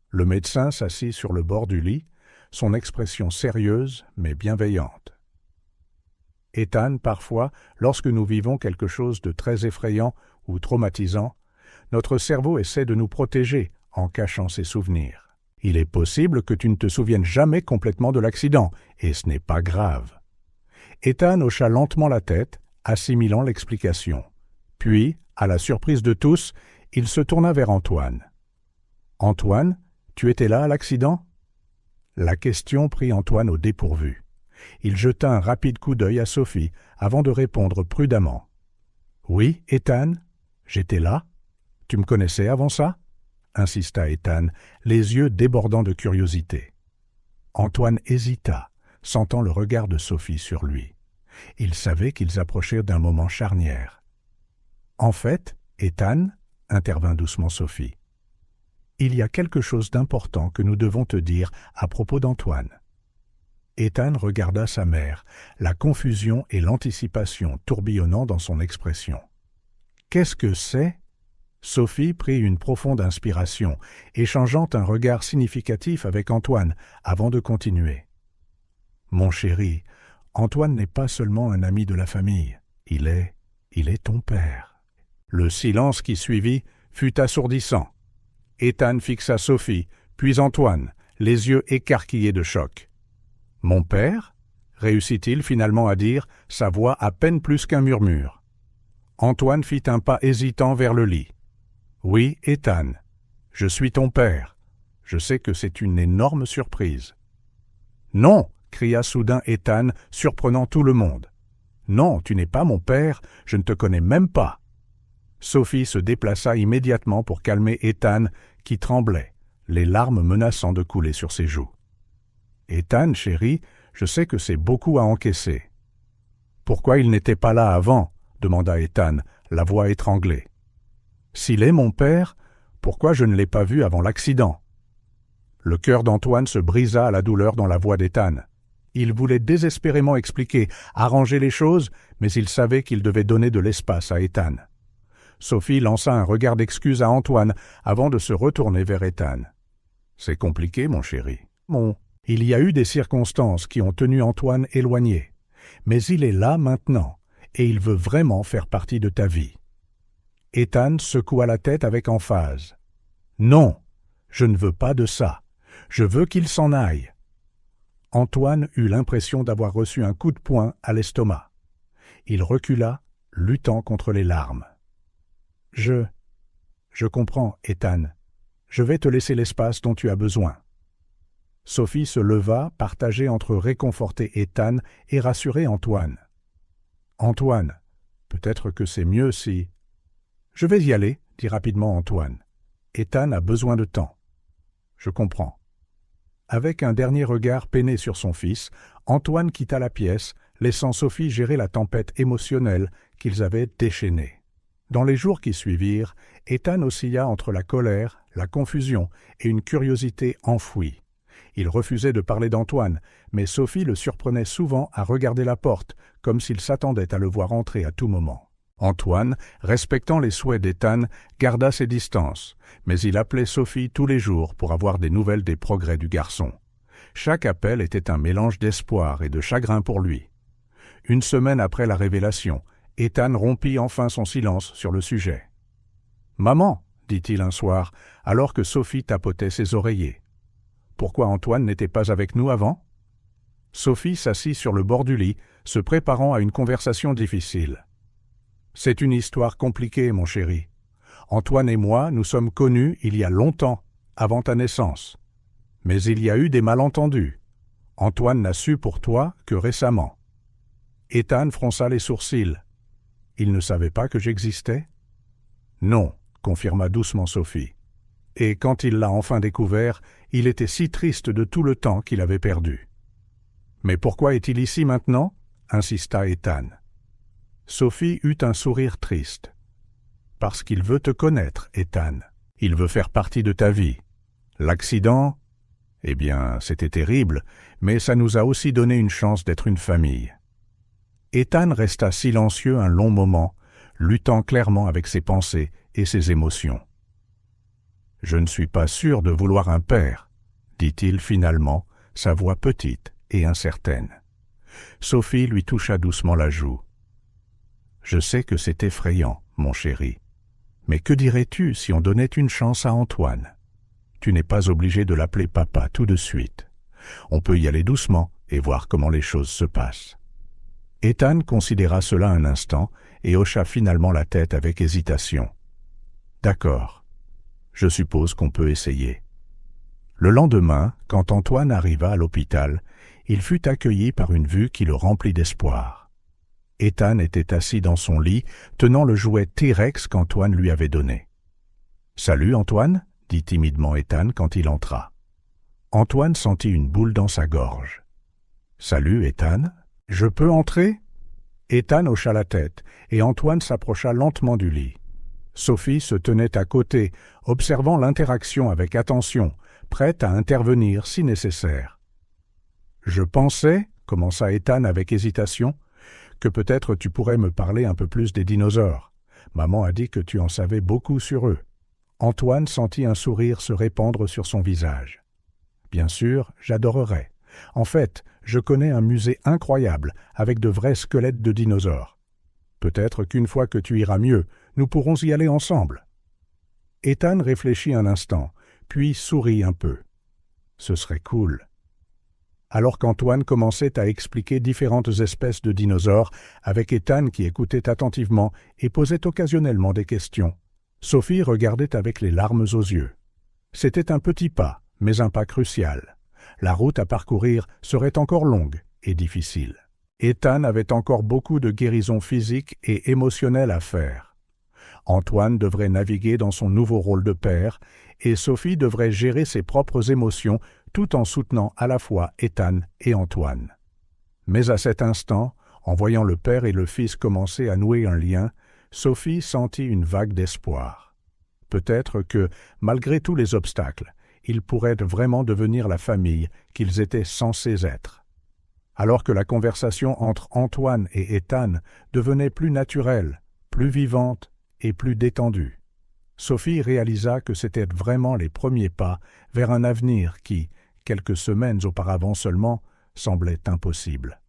Le médecin s'assit sur le bord du lit, son expression sérieuse mais bienveillante. « Ethan, parfois, lorsque nous vivons quelque chose de très effrayant ou traumatisant, notre cerveau essaie de nous protéger en cachant ses souvenirs. Il est possible que tu ne te souviennes jamais complètement de l'accident, et ce n'est pas grave. » Ethan hocha lentement la tête, assimilant l'explication. Puis, à la surprise de tous, il se tourna vers Antoine. « Antoine, tu étais là à l'accident ?» La question prit Antoine au dépourvu. Il jeta un rapide coup d'œil à Sophie avant de répondre prudemment. « Oui, Ethan, j'étais là. Tu me connaissais avant ça ?» insista Ethan, les yeux débordant de curiosité. Antoine hésita, sentant le regard de Sophie sur lui. Il savait qu'ils approchaient d'un moment charnière. « En fait, Ethan, » intervint doucement Sophie, « il y a quelque chose d'important que nous devons te dire à propos d'Antoine. » Ethan regarda sa mère, la confusion et l'anticipation tourbillonnant dans son expression. « Qu'est-ce que c'est ?» Sophie prit une profonde inspiration, échangeant un regard significatif avec Antoine avant de continuer. « Mon chéri, Antoine n'est pas seulement un ami de la famille, il est ton père. » Le silence qui suivit fut assourdissant. Ethan fixa Sophie, puis Antoine, les yeux écarquillés de choc. « Mon père ?» réussit-il finalement à dire, sa voix à peine plus qu'un murmure. Antoine fit un pas hésitant vers le lit. « Oui, Ethan, je suis ton père. Je sais que c'est une énorme surprise. »« Non !» cria soudain Ethan, surprenant tout le monde. « Non, tu n'es pas mon père, je ne te connais même pas. » Sophie se déplaça immédiatement pour calmer Ethan, qui tremblait, les larmes menaçant de couler sur ses joues. « Ethan, chéri, je sais que c'est beaucoup à encaisser. »« Pourquoi il n'était pas là avant ?» demanda Ethan, la voix étranglée. « S'il est mon père, pourquoi je ne l'ai pas vu avant l'accident ?» Le cœur d'Antoine se brisa à la douleur dans la voix d'Ethan. Il voulait désespérément expliquer, arranger les choses, mais il savait qu'il devait donner de l'espace à Ethan. Sophie lança un regard d'excuse à Antoine avant de se retourner vers Ethan. « C'est compliqué, mon chéri. Bon, il y a eu des circonstances qui ont tenu Antoine éloigné, mais il est là maintenant, et il veut vraiment faire partie de ta vie. » Ethan secoua la tête avec emphase. « Non, je ne veux pas de ça. Je veux qu'il s'en aille. » Antoine eut l'impression d'avoir reçu un coup de poing à l'estomac. Il recula, luttant contre les larmes. « Je comprends, Ethan. Je vais te laisser l'espace dont tu as besoin. » Sophie se leva, partagée entre réconforter Ethan et rassurer Antoine. « Antoine, peut-être que c'est mieux si… »« Je vais y aller, » dit rapidement Antoine. « Ethan a besoin de temps. »« Je comprends. » Avec un dernier regard peiné sur son fils, Antoine quitta la pièce, laissant Sophie gérer la tempête émotionnelle qu'ils avaient déchaînée. Dans les jours qui suivirent, Ethan oscilla entre la colère, la confusion et une curiosité enfouie. Il refusait de parler d'Antoine, mais Sophie le surprenait souvent à regarder la porte, comme s'il s'attendait à le voir entrer à tout moment. Antoine, respectant les souhaits d'Ethan, garda ses distances, mais il appelait Sophie tous les jours pour avoir des nouvelles des progrès du garçon. Chaque appel était un mélange d'espoir et de chagrin pour lui. Une semaine après la révélation, Ethan rompit enfin son silence sur le sujet. « Maman, dit-il un soir, alors que Sophie tapotait ses oreillers. « Pourquoi Antoine n'était pas avec nous avant ?» Sophie s'assit sur le bord du lit, se préparant à une conversation difficile. « C'est une histoire compliquée, mon chéri. Antoine et moi, nous sommes connus il y a longtemps, avant ta naissance. Mais il y a eu des malentendus. Antoine n'a su pour toi que récemment. » Ethan fronça les sourcils. « Il ne savait pas que j'existais ?»« Non, » confirma doucement Sophie. Et quand il l'a enfin découvert, il était si triste de tout le temps qu'il avait perdu. « Mais pourquoi est-il ici maintenant ?» insista Ethan. Sophie eut un sourire triste. « Parce qu'il veut te connaître, Ethan. Il veut faire partie de ta vie. L'accident, eh bien, c'était terrible, mais ça nous a aussi donné une chance d'être une famille. » Ethan resta silencieux un long moment, luttant clairement avec ses pensées et ses émotions. « Je ne suis pas sûr de vouloir un père, » dit-il finalement, sa voix petite et incertaine. Sophie lui toucha doucement la joue. « Je sais que c'est effrayant, mon chéri. Mais que dirais-tu si on donnait une chance à Antoine? Tu n'es pas obligé de l'appeler papa tout de suite. On peut y aller doucement et voir comment les choses se passent. » Ethan considéra cela un instant et hocha finalement la tête avec hésitation. « D'accord. Je suppose qu'on peut essayer. » Le lendemain, quand Antoine arriva à l'hôpital, il fut accueilli par une vue qui le remplit d'espoir. Ethan était assis dans son lit, tenant le jouet T-Rex qu'Antoine lui avait donné. « Salut, Antoine » dit timidement Ethan quand il entra. Antoine sentit une boule dans sa gorge. « Salut, Ethan. Je peux entrer ?» Ethan hocha la tête, et Antoine s'approcha lentement du lit. Sophie se tenait à côté, observant l'interaction avec attention, prête à intervenir si nécessaire. « Je pensais, » commença Ethan avec hésitation, « que peut-être tu pourrais me parler un peu plus des dinosaures. Maman a dit que tu en savais beaucoup sur eux. » Antoine sentit un sourire se répandre sur son visage. « Bien sûr, j'adorerais. En fait, je connais un musée incroyable avec de vrais squelettes de dinosaures. Peut-être qu'une fois que tu iras mieux, nous pourrons y aller ensemble. » Ethan réfléchit un instant, puis sourit un peu. Ce serait cool. Alors qu'Antoine commençait à expliquer différentes espèces de dinosaures, avec Ethan qui écoutait attentivement et posait occasionnellement des questions, Sophie regardait avec les larmes aux yeux. C'était un petit pas, mais un pas crucial. La route à parcourir serait encore longue et difficile. Ethan avait encore beaucoup de guérison physique et émotionnelle à faire. Antoine devrait naviguer dans son nouveau rôle de père et Sophie devrait gérer ses propres émotions tout en soutenant à la fois Ethan et Antoine. Mais à cet instant, en voyant le père et le fils commencer à nouer un lien, Sophie sentit une vague d'espoir. Peut-être que, malgré tous les obstacles, ils pourraient vraiment devenir la famille qu'ils étaient censés être. alors que la conversation entre Antoine et Ethan devenait plus naturelle, plus vivante et plus détendue. Sophie réalisa que c'étaient vraiment les premiers pas vers un avenir qui, quelques semaines auparavant seulement, semblait impossible.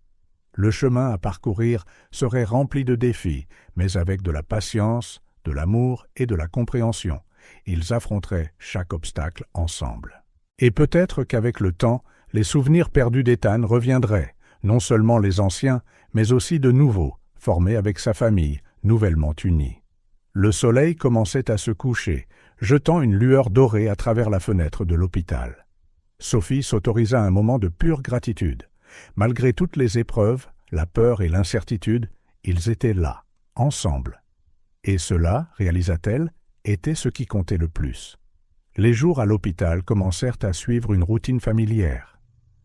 Le chemin à parcourir serait rempli de défis, mais avec de la patience, de l'amour et de la compréhension. Ils affronteraient chaque obstacle ensemble. Et peut-être qu'avec le temps, les souvenirs perdus d'Ethan reviendraient, non seulement les anciens, mais aussi de nouveaux, formés avec sa famille, nouvellement unie. Le soleil commençait à se coucher, jetant une lueur dorée à travers la fenêtre de l'hôpital. Sophie s'autorisa un moment de pure gratitude. Malgré toutes les épreuves, la peur et l'incertitude, ils étaient là, ensemble. Et cela, réalisa-t-elle, était ce qui comptait le plus. Les jours à l'hôpital commencèrent à suivre une routine familière.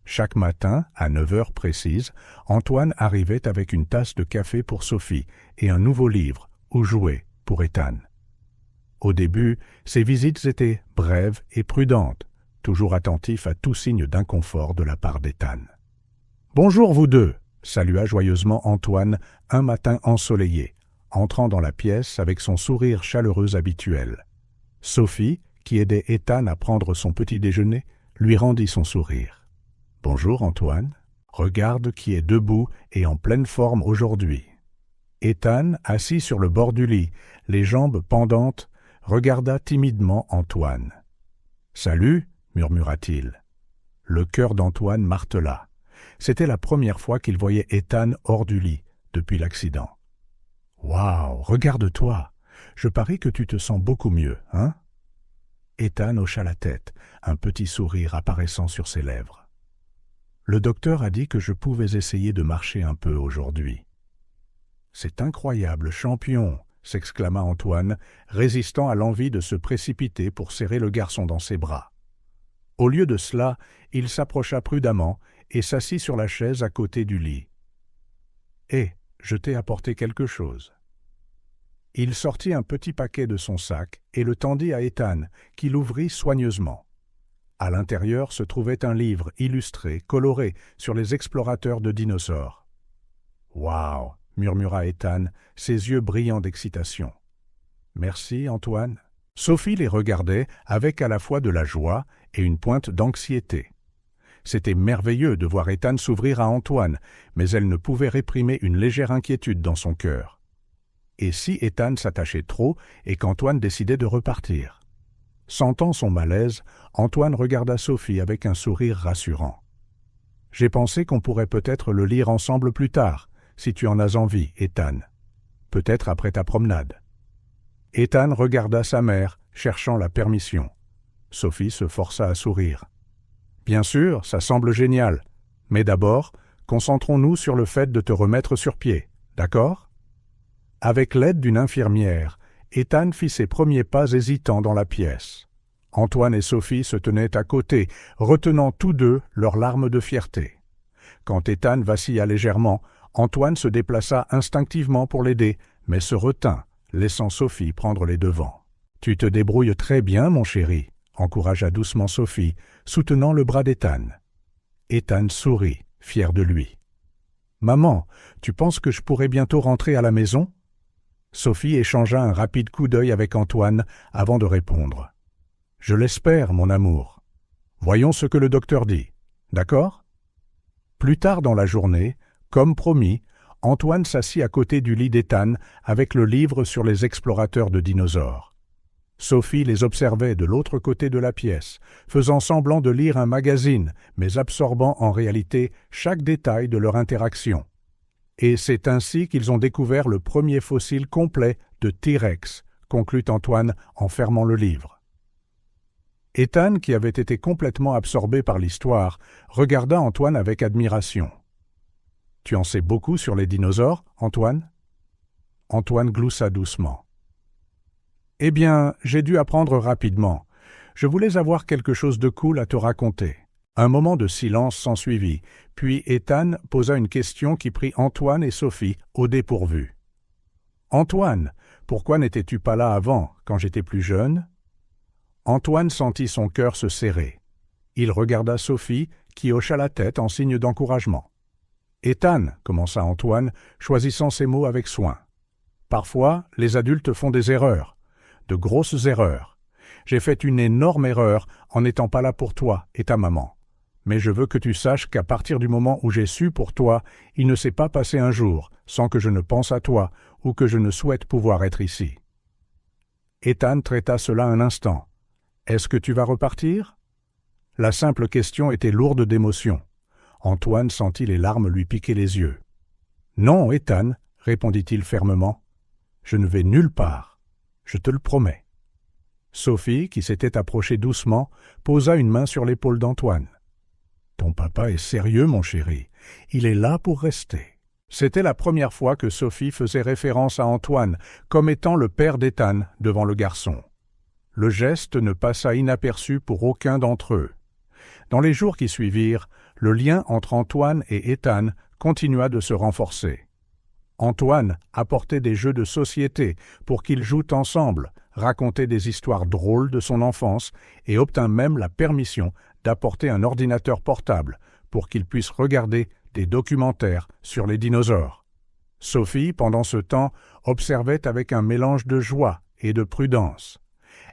Chaque matin, à 9 heures précises, Antoine arrivait avec une tasse de café pour Sophie et un nouveau livre ou jouet pour Ethan. Au début, ces visites étaient brèves et prudentes, toujours attentif à tout signe d'inconfort de la part d'Ethan. « Bonjour vous deux !» salua joyeusement Antoine un matin ensoleillé, entrant dans la pièce avec son sourire chaleureux habituel. Sophie, qui aidait Ethan à prendre son petit déjeuner, lui rendit son sourire. « Bonjour Antoine, regarde qui est debout et en pleine forme aujourd'hui. » Ethan, assis sur le bord du lit, les jambes pendantes, regarda timidement Antoine. « Salut !» murmura-t-il. Le cœur d'Antoine martela. C'était la première fois qu'il voyait Ethan hors du lit depuis l'accident. « Waouh, regarde-toi! Je parie que tu te sens beaucoup mieux, hein ?» Ethan hocha la tête, un petit sourire apparaissant sur ses lèvres. « Le docteur a dit que je pouvais essayer de marcher un peu aujourd'hui. »« C'est incroyable, champion !» s'exclama Antoine, résistant à l'envie de se précipiter pour serrer le garçon dans ses bras. Au lieu de cela, il s'approcha prudemment et s'assit sur la chaise à côté du lit. « Hé, je t'ai apporté quelque chose. » Il sortit un petit paquet de son sac et le tendit à Ethan, qui l'ouvrit soigneusement. À l'intérieur se trouvait un livre illustré, coloré, sur les explorateurs de dinosaures. « Waouh !» murmura Ethan, ses yeux brillants d'excitation. « Merci, Antoine. » Sophie les regardait avec à la fois de la joie et une pointe d'anxiété. C'était merveilleux de voir Ethan s'ouvrir à Antoine, mais elle ne pouvait réprimer une légère inquiétude dans son cœur. Et si Ethan s'attachait trop et qu'Antoine décidait de repartir? Sentant son malaise, Antoine regarda Sophie avec un sourire rassurant. « J'ai pensé qu'on pourrait peut-être le lire ensemble plus tard, si tu en as envie, Ethan. Peut-être après ta promenade. » Ethan regarda sa mère, cherchant la permission. Sophie se força à sourire. « Bien sûr, ça semble génial. Mais d'abord, concentrons-nous sur le fait de te remettre sur pied, d'accord ?» Avec l'aide d'une infirmière, Ethan fit ses premiers pas hésitants dans la pièce. Antoine et Sophie se tenaient à côté, retenant tous deux leurs larmes de fierté. Quand Ethan vacilla légèrement, Antoine se déplaça instinctivement pour l'aider, mais se retint, laissant Sophie prendre les devants. « Tu te débrouilles très bien, mon chéri », encouragea doucement Sophie, soutenant le bras d'Ethan. Ethan sourit, fier de lui. « Maman, tu penses que je pourrai bientôt rentrer à la maison ?» Sophie échangea un rapide coup d'œil avec Antoine avant de répondre. « Je l'espère, mon amour. Voyons ce que le docteur dit. D'accord ?» Plus tard dans la journée, comme promis, Antoine s'assit à côté du lit d'Ethan avec le livre sur les explorateurs de dinosaures. Sophie les observait de l'autre côté de la pièce, faisant semblant de lire un magazine, mais absorbant en réalité chaque détail de leur interaction. Et c'est ainsi qu'ils ont découvert le premier fossile complet de T-Rex, conclut Antoine en fermant le livre. Ethan, qui avait été complètement absorbé par l'histoire, regarda Antoine avec admiration. « Tu en sais beaucoup sur les dinosaures, Antoine ?» Antoine gloussa doucement. « Eh bien, j'ai dû apprendre rapidement. Je voulais avoir quelque chose de cool à te raconter. » Un moment de silence s'ensuivit, puis Ethan posa une question qui prit Antoine et Sophie au dépourvu. « Antoine, pourquoi n'étais-tu pas là avant, quand j'étais plus jeune ?» Antoine sentit son cœur se serrer. Il regarda Sophie, qui hocha la tête en signe d'encouragement. Ethan, commença Antoine, choisissant ses mots avec soin. Parfois, les adultes font des erreurs, de grosses erreurs. J'ai fait une énorme erreur en n'étant pas là pour toi et ta maman. Mais je veux que tu saches qu'à partir du moment où j'ai su pour toi, il ne s'est pas passé un jour sans que je ne pense à toi ou que je ne souhaite pouvoir être ici. Ethan traita cela un instant. Est-ce que tu vas repartir? La simple question était lourde d'émotion. Antoine sentit les larmes lui piquer les yeux. Non, Ethan, répondit-il fermement. Je ne vais nulle part. Je te le promets. Sophie, qui s'était approchée doucement, posa une main sur l'épaule d'Antoine. Ton papa est sérieux, mon chéri. Il est là pour rester. C'était la première fois que Sophie faisait référence à Antoine comme étant le père d'Ethan devant le garçon. Le geste ne passa inaperçu pour aucun d'entre eux. Dans les jours qui suivirent, le lien entre Antoine et Ethan continua de se renforcer. Antoine apportait des jeux de société pour qu'ils jouent ensemble, racontait des histoires drôles de son enfance et obtint même la permission d'apporter un ordinateur portable pour qu'ils puissent regarder des documentaires sur les dinosaures. Sophie, pendant ce temps, observait avec un mélange de joie et de prudence.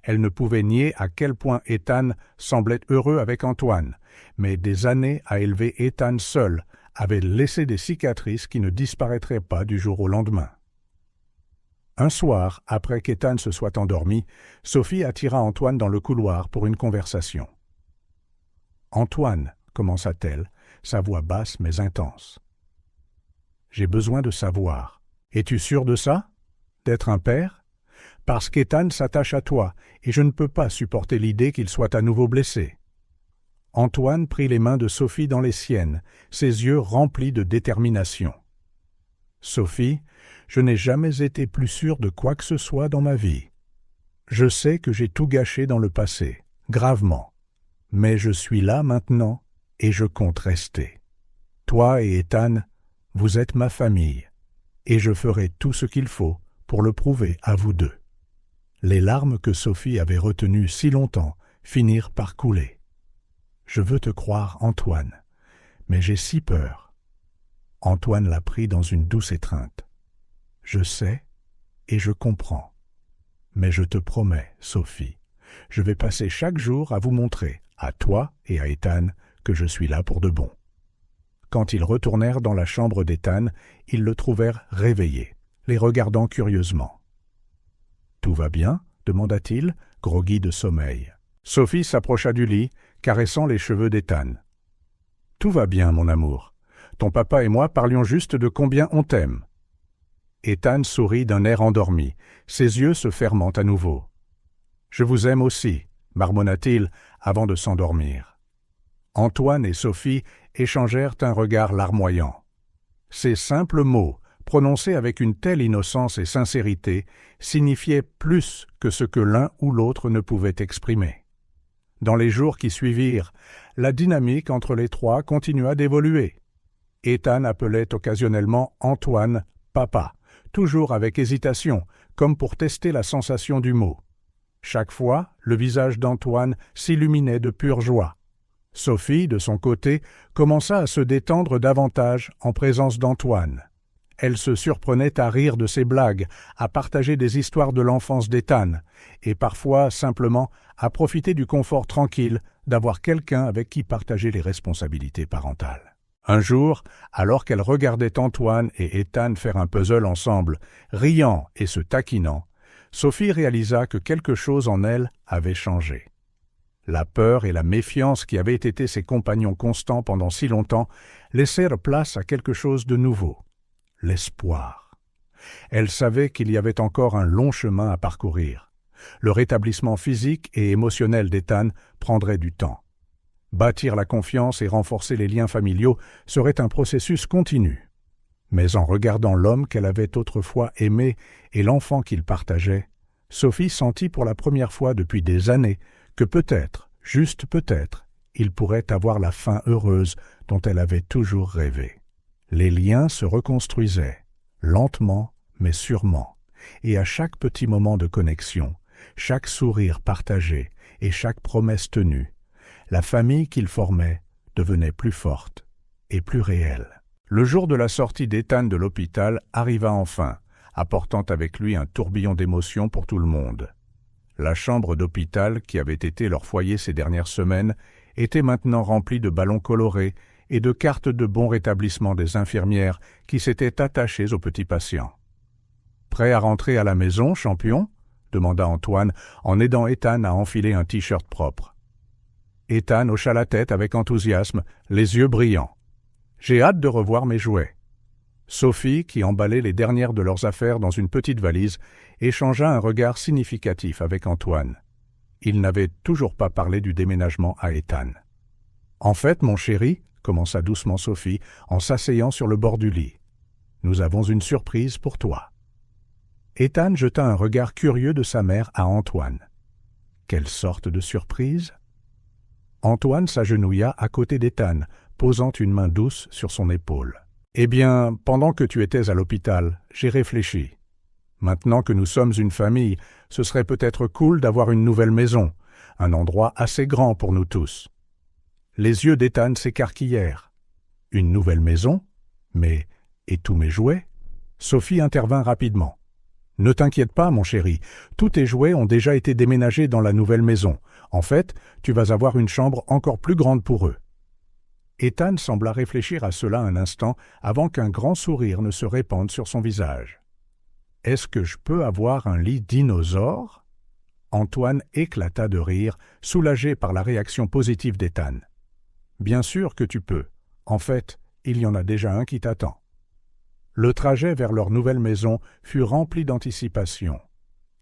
Elle ne pouvait nier à quel point Ethan semblait heureux avec Antoine, mais des années à élever Ethan seul avaient laissé des cicatrices qui ne disparaîtraient pas du jour au lendemain. Un soir, après qu'Ethan se soit endormi, Sophie attira Antoine dans le couloir pour une conversation. « Antoine, commença-t-elle, sa voix basse mais intense. « J'ai besoin de savoir. Es-tu sûr de ça? D'être un père? Parce qu'Ethan s'attache à toi, et je ne peux pas supporter l'idée qu'il soit à nouveau blessé. » Antoine prit les mains de Sophie dans les siennes, ses yeux remplis de détermination. « Sophie, je n'ai jamais été plus sûr de quoi que ce soit dans ma vie. Je sais que j'ai tout gâché dans le passé, gravement. Mais je suis là maintenant et je compte rester. Toi et Ethan, vous êtes ma famille, et je ferai tout ce qu'il faut pour le prouver à vous deux. » Les larmes que Sophie avait retenues si longtemps finirent par couler. « Je veux te croire, Antoine, mais j'ai si peur. » Antoine la prit dans une douce étreinte. « Je sais et je comprends. Mais je te promets, Sophie, je vais passer chaque jour à vous montrer, à toi et à Ethan, que je suis là pour de bon. » Quand ils retournèrent dans la chambre d'Ethan, ils le trouvèrent réveillé, les regardant curieusement. « Tout va bien ?» demanda-t-il, groggy de sommeil. Sophie s'approcha du lit, caressant les cheveux d'Ethan. « Tout va bien, mon amour. Ton papa et moi parlions juste de combien on t'aime. » Ethan sourit d'un air endormi, ses yeux se fermant à nouveau. « Je vous aime aussi, » marmonna-t-il avant de s'endormir. Antoine et Sophie échangèrent un regard larmoyant. Ces simples mots, prononcés avec une telle innocence et sincérité, signifiaient plus que ce que l'un ou l'autre ne pouvait exprimer. Dans les jours qui suivirent, la dynamique entre les trois continua d'évoluer. Ethan appelait occasionnellement Antoine « papa », toujours avec hésitation, comme pour tester la sensation du mot. Chaque fois, le visage d'Antoine s'illuminait de pure joie. Sophie, de son côté, commença à se détendre davantage en présence d'Antoine. Elle se surprenait à rire de ses blagues, à partager des histoires de l'enfance d'Ethan, et parfois simplement à profiter du confort tranquille d'avoir quelqu'un avec qui partager les responsabilités parentales. Un jour, alors qu'elle regardait Antoine et Ethan faire un puzzle ensemble, riant et se taquinant, Sophie réalisa que quelque chose en elle avait changé. La peur et la méfiance qui avaient été ses compagnons constants pendant si longtemps laissèrent place à quelque chose de nouveau, l'espoir. Elle savait qu'il y avait encore un long chemin à parcourir. Le rétablissement physique et émotionnel d'Ethan prendrait du temps. Bâtir la confiance et renforcer les liens familiaux serait un processus continu. Mais en regardant l'homme qu'elle avait autrefois aimé et l'enfant qu'il partageait, Sophie sentit pour la première fois depuis des années que peut-être, juste peut-être, il pourrait avoir la fin heureuse dont elle avait toujours rêvé. Les liens se reconstruisaient, lentement mais sûrement, et à chaque petit moment de connexion, chaque sourire partagé et chaque promesse tenue, la famille qu'ils formaient devenait plus forte et plus réelle. Le jour de la sortie d'Ethan de l'hôpital arriva enfin, apportant avec lui un tourbillon d'émotions pour tout le monde. La chambre d'hôpital, qui avait été leur foyer ces dernières semaines, était maintenant remplie de ballons colorés et de cartes de bon rétablissement des infirmières qui s'étaient attachées aux petits patients. « Prêt à rentrer à la maison, champion ?» demanda Antoine en aidant Ethan à enfiler un t-shirt propre. Ethan hocha la tête avec enthousiasme, les yeux brillants. « J'ai hâte de revoir mes jouets. » Sophie, qui emballait les dernières de leurs affaires dans une petite valise, échangea un regard significatif avec Antoine. Il n'avait toujours pas parlé du déménagement à Ethan. « En fait, mon chéri, » commença doucement Sophie en s'asseyant sur le bord du lit, « nous avons une surprise pour toi. » Ethan jeta un regard curieux de sa mère à Antoine. Quelle sorte de surprise? Antoine s'agenouilla à côté d'Ethan, posant une main douce sur son épaule. « Eh bien, pendant que tu étais à l'hôpital, j'ai réfléchi. Maintenant que nous sommes une famille, ce serait peut-être cool d'avoir une nouvelle maison, un endroit assez grand pour nous tous. » Les yeux d'Ethan s'écarquillèrent. « Une nouvelle maison? Mais, et tous mes jouets ?» Sophie intervint rapidement. « Ne t'inquiète pas, mon chéri, tous tes jouets ont déjà été déménagés dans la nouvelle maison. En fait, tu vas avoir une chambre encore plus grande pour eux. » Ethan sembla réfléchir à cela un instant avant qu'un grand sourire ne se répande sur son visage. « Est-ce que je peux avoir un lit dinosaure ?» Antoine éclata de rire, soulagé par la réaction positive d'Ethan. « Bien sûr que tu peux. En fait, il y en a déjà un qui t'attend. » Le trajet vers leur nouvelle maison fut rempli d'anticipation.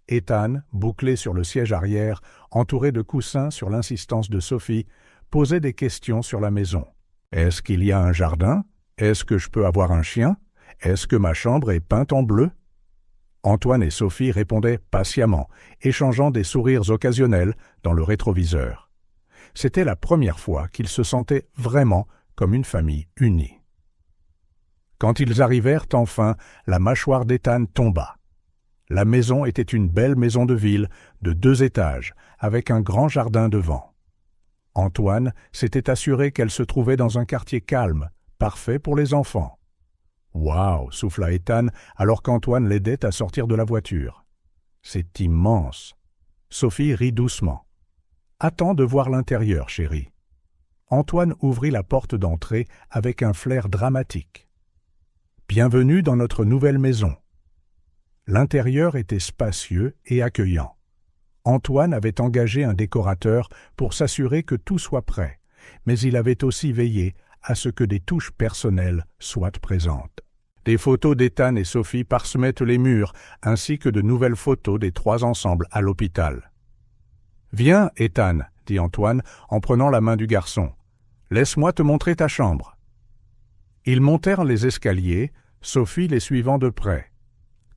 Ethan, bouclé sur le siège arrière, entouré de coussins sur l'insistance de Sophie, posait des questions sur la maison. « Est-ce qu'il y a un jardin? Est-ce que je peux avoir un chien? Est-ce que ma chambre est peinte en bleu ?» Antoine et Sophie répondaient patiemment, échangeant des sourires occasionnels dans le rétroviseur. C'était la première fois qu'ils se sentaient vraiment comme une famille unie. Quand ils arrivèrent enfin, la mâchoire d'Ethan tomba. La maison était une belle maison de ville de 2 étages, avec un grand jardin devant. Antoine s'était assuré qu'elle se trouvait dans un quartier calme, parfait pour les enfants. « Waouh !» souffla Ethan alors qu'Antoine l'aidait à sortir de la voiture. « C'est immense !» Sophie rit doucement. « Attends de voir l'intérieur, chérie. » Antoine ouvrit la porte d'entrée avec un flair dramatique. « Bienvenue dans notre nouvelle maison. » L'intérieur était spacieux et accueillant. Antoine avait engagé un décorateur pour s'assurer que tout soit prêt, mais il avait aussi veillé à ce que des touches personnelles soient présentes. Des photos d'Ethan et Sophie parsemaient les murs, ainsi que de nouvelles photos des 3 ensemble à l'hôpital. « Viens, Ethan, » dit Antoine en prenant la main du garçon. « Laisse-moi te montrer ta chambre. » Ils montèrent les escaliers, Sophie les suivant de près.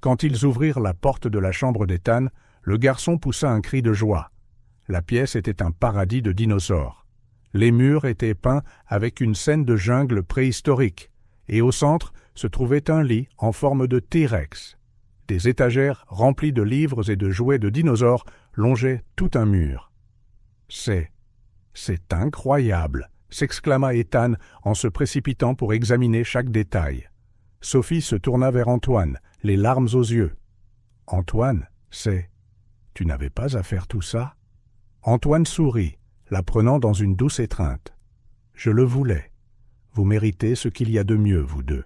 Quand ils ouvrirent la porte de la chambre d'Ethan, le garçon poussa un cri de joie. La pièce était un paradis de dinosaures. Les murs étaient peints avec une scène de jungle préhistorique, et au centre se trouvait un lit en forme de T-Rex. Des étagères remplies de livres et de jouets de dinosaures longeaient tout un mur. « C'est incroyable !» s'exclama Ethan en se précipitant pour examiner chaque détail. Sophie se tourna vers Antoine, les larmes aux yeux. « Antoine, tu n'avais pas à faire tout ça ?» Antoine sourit, la prenant dans une douce étreinte. « Je le voulais. Vous méritez ce qu'il y a de mieux, vous deux. »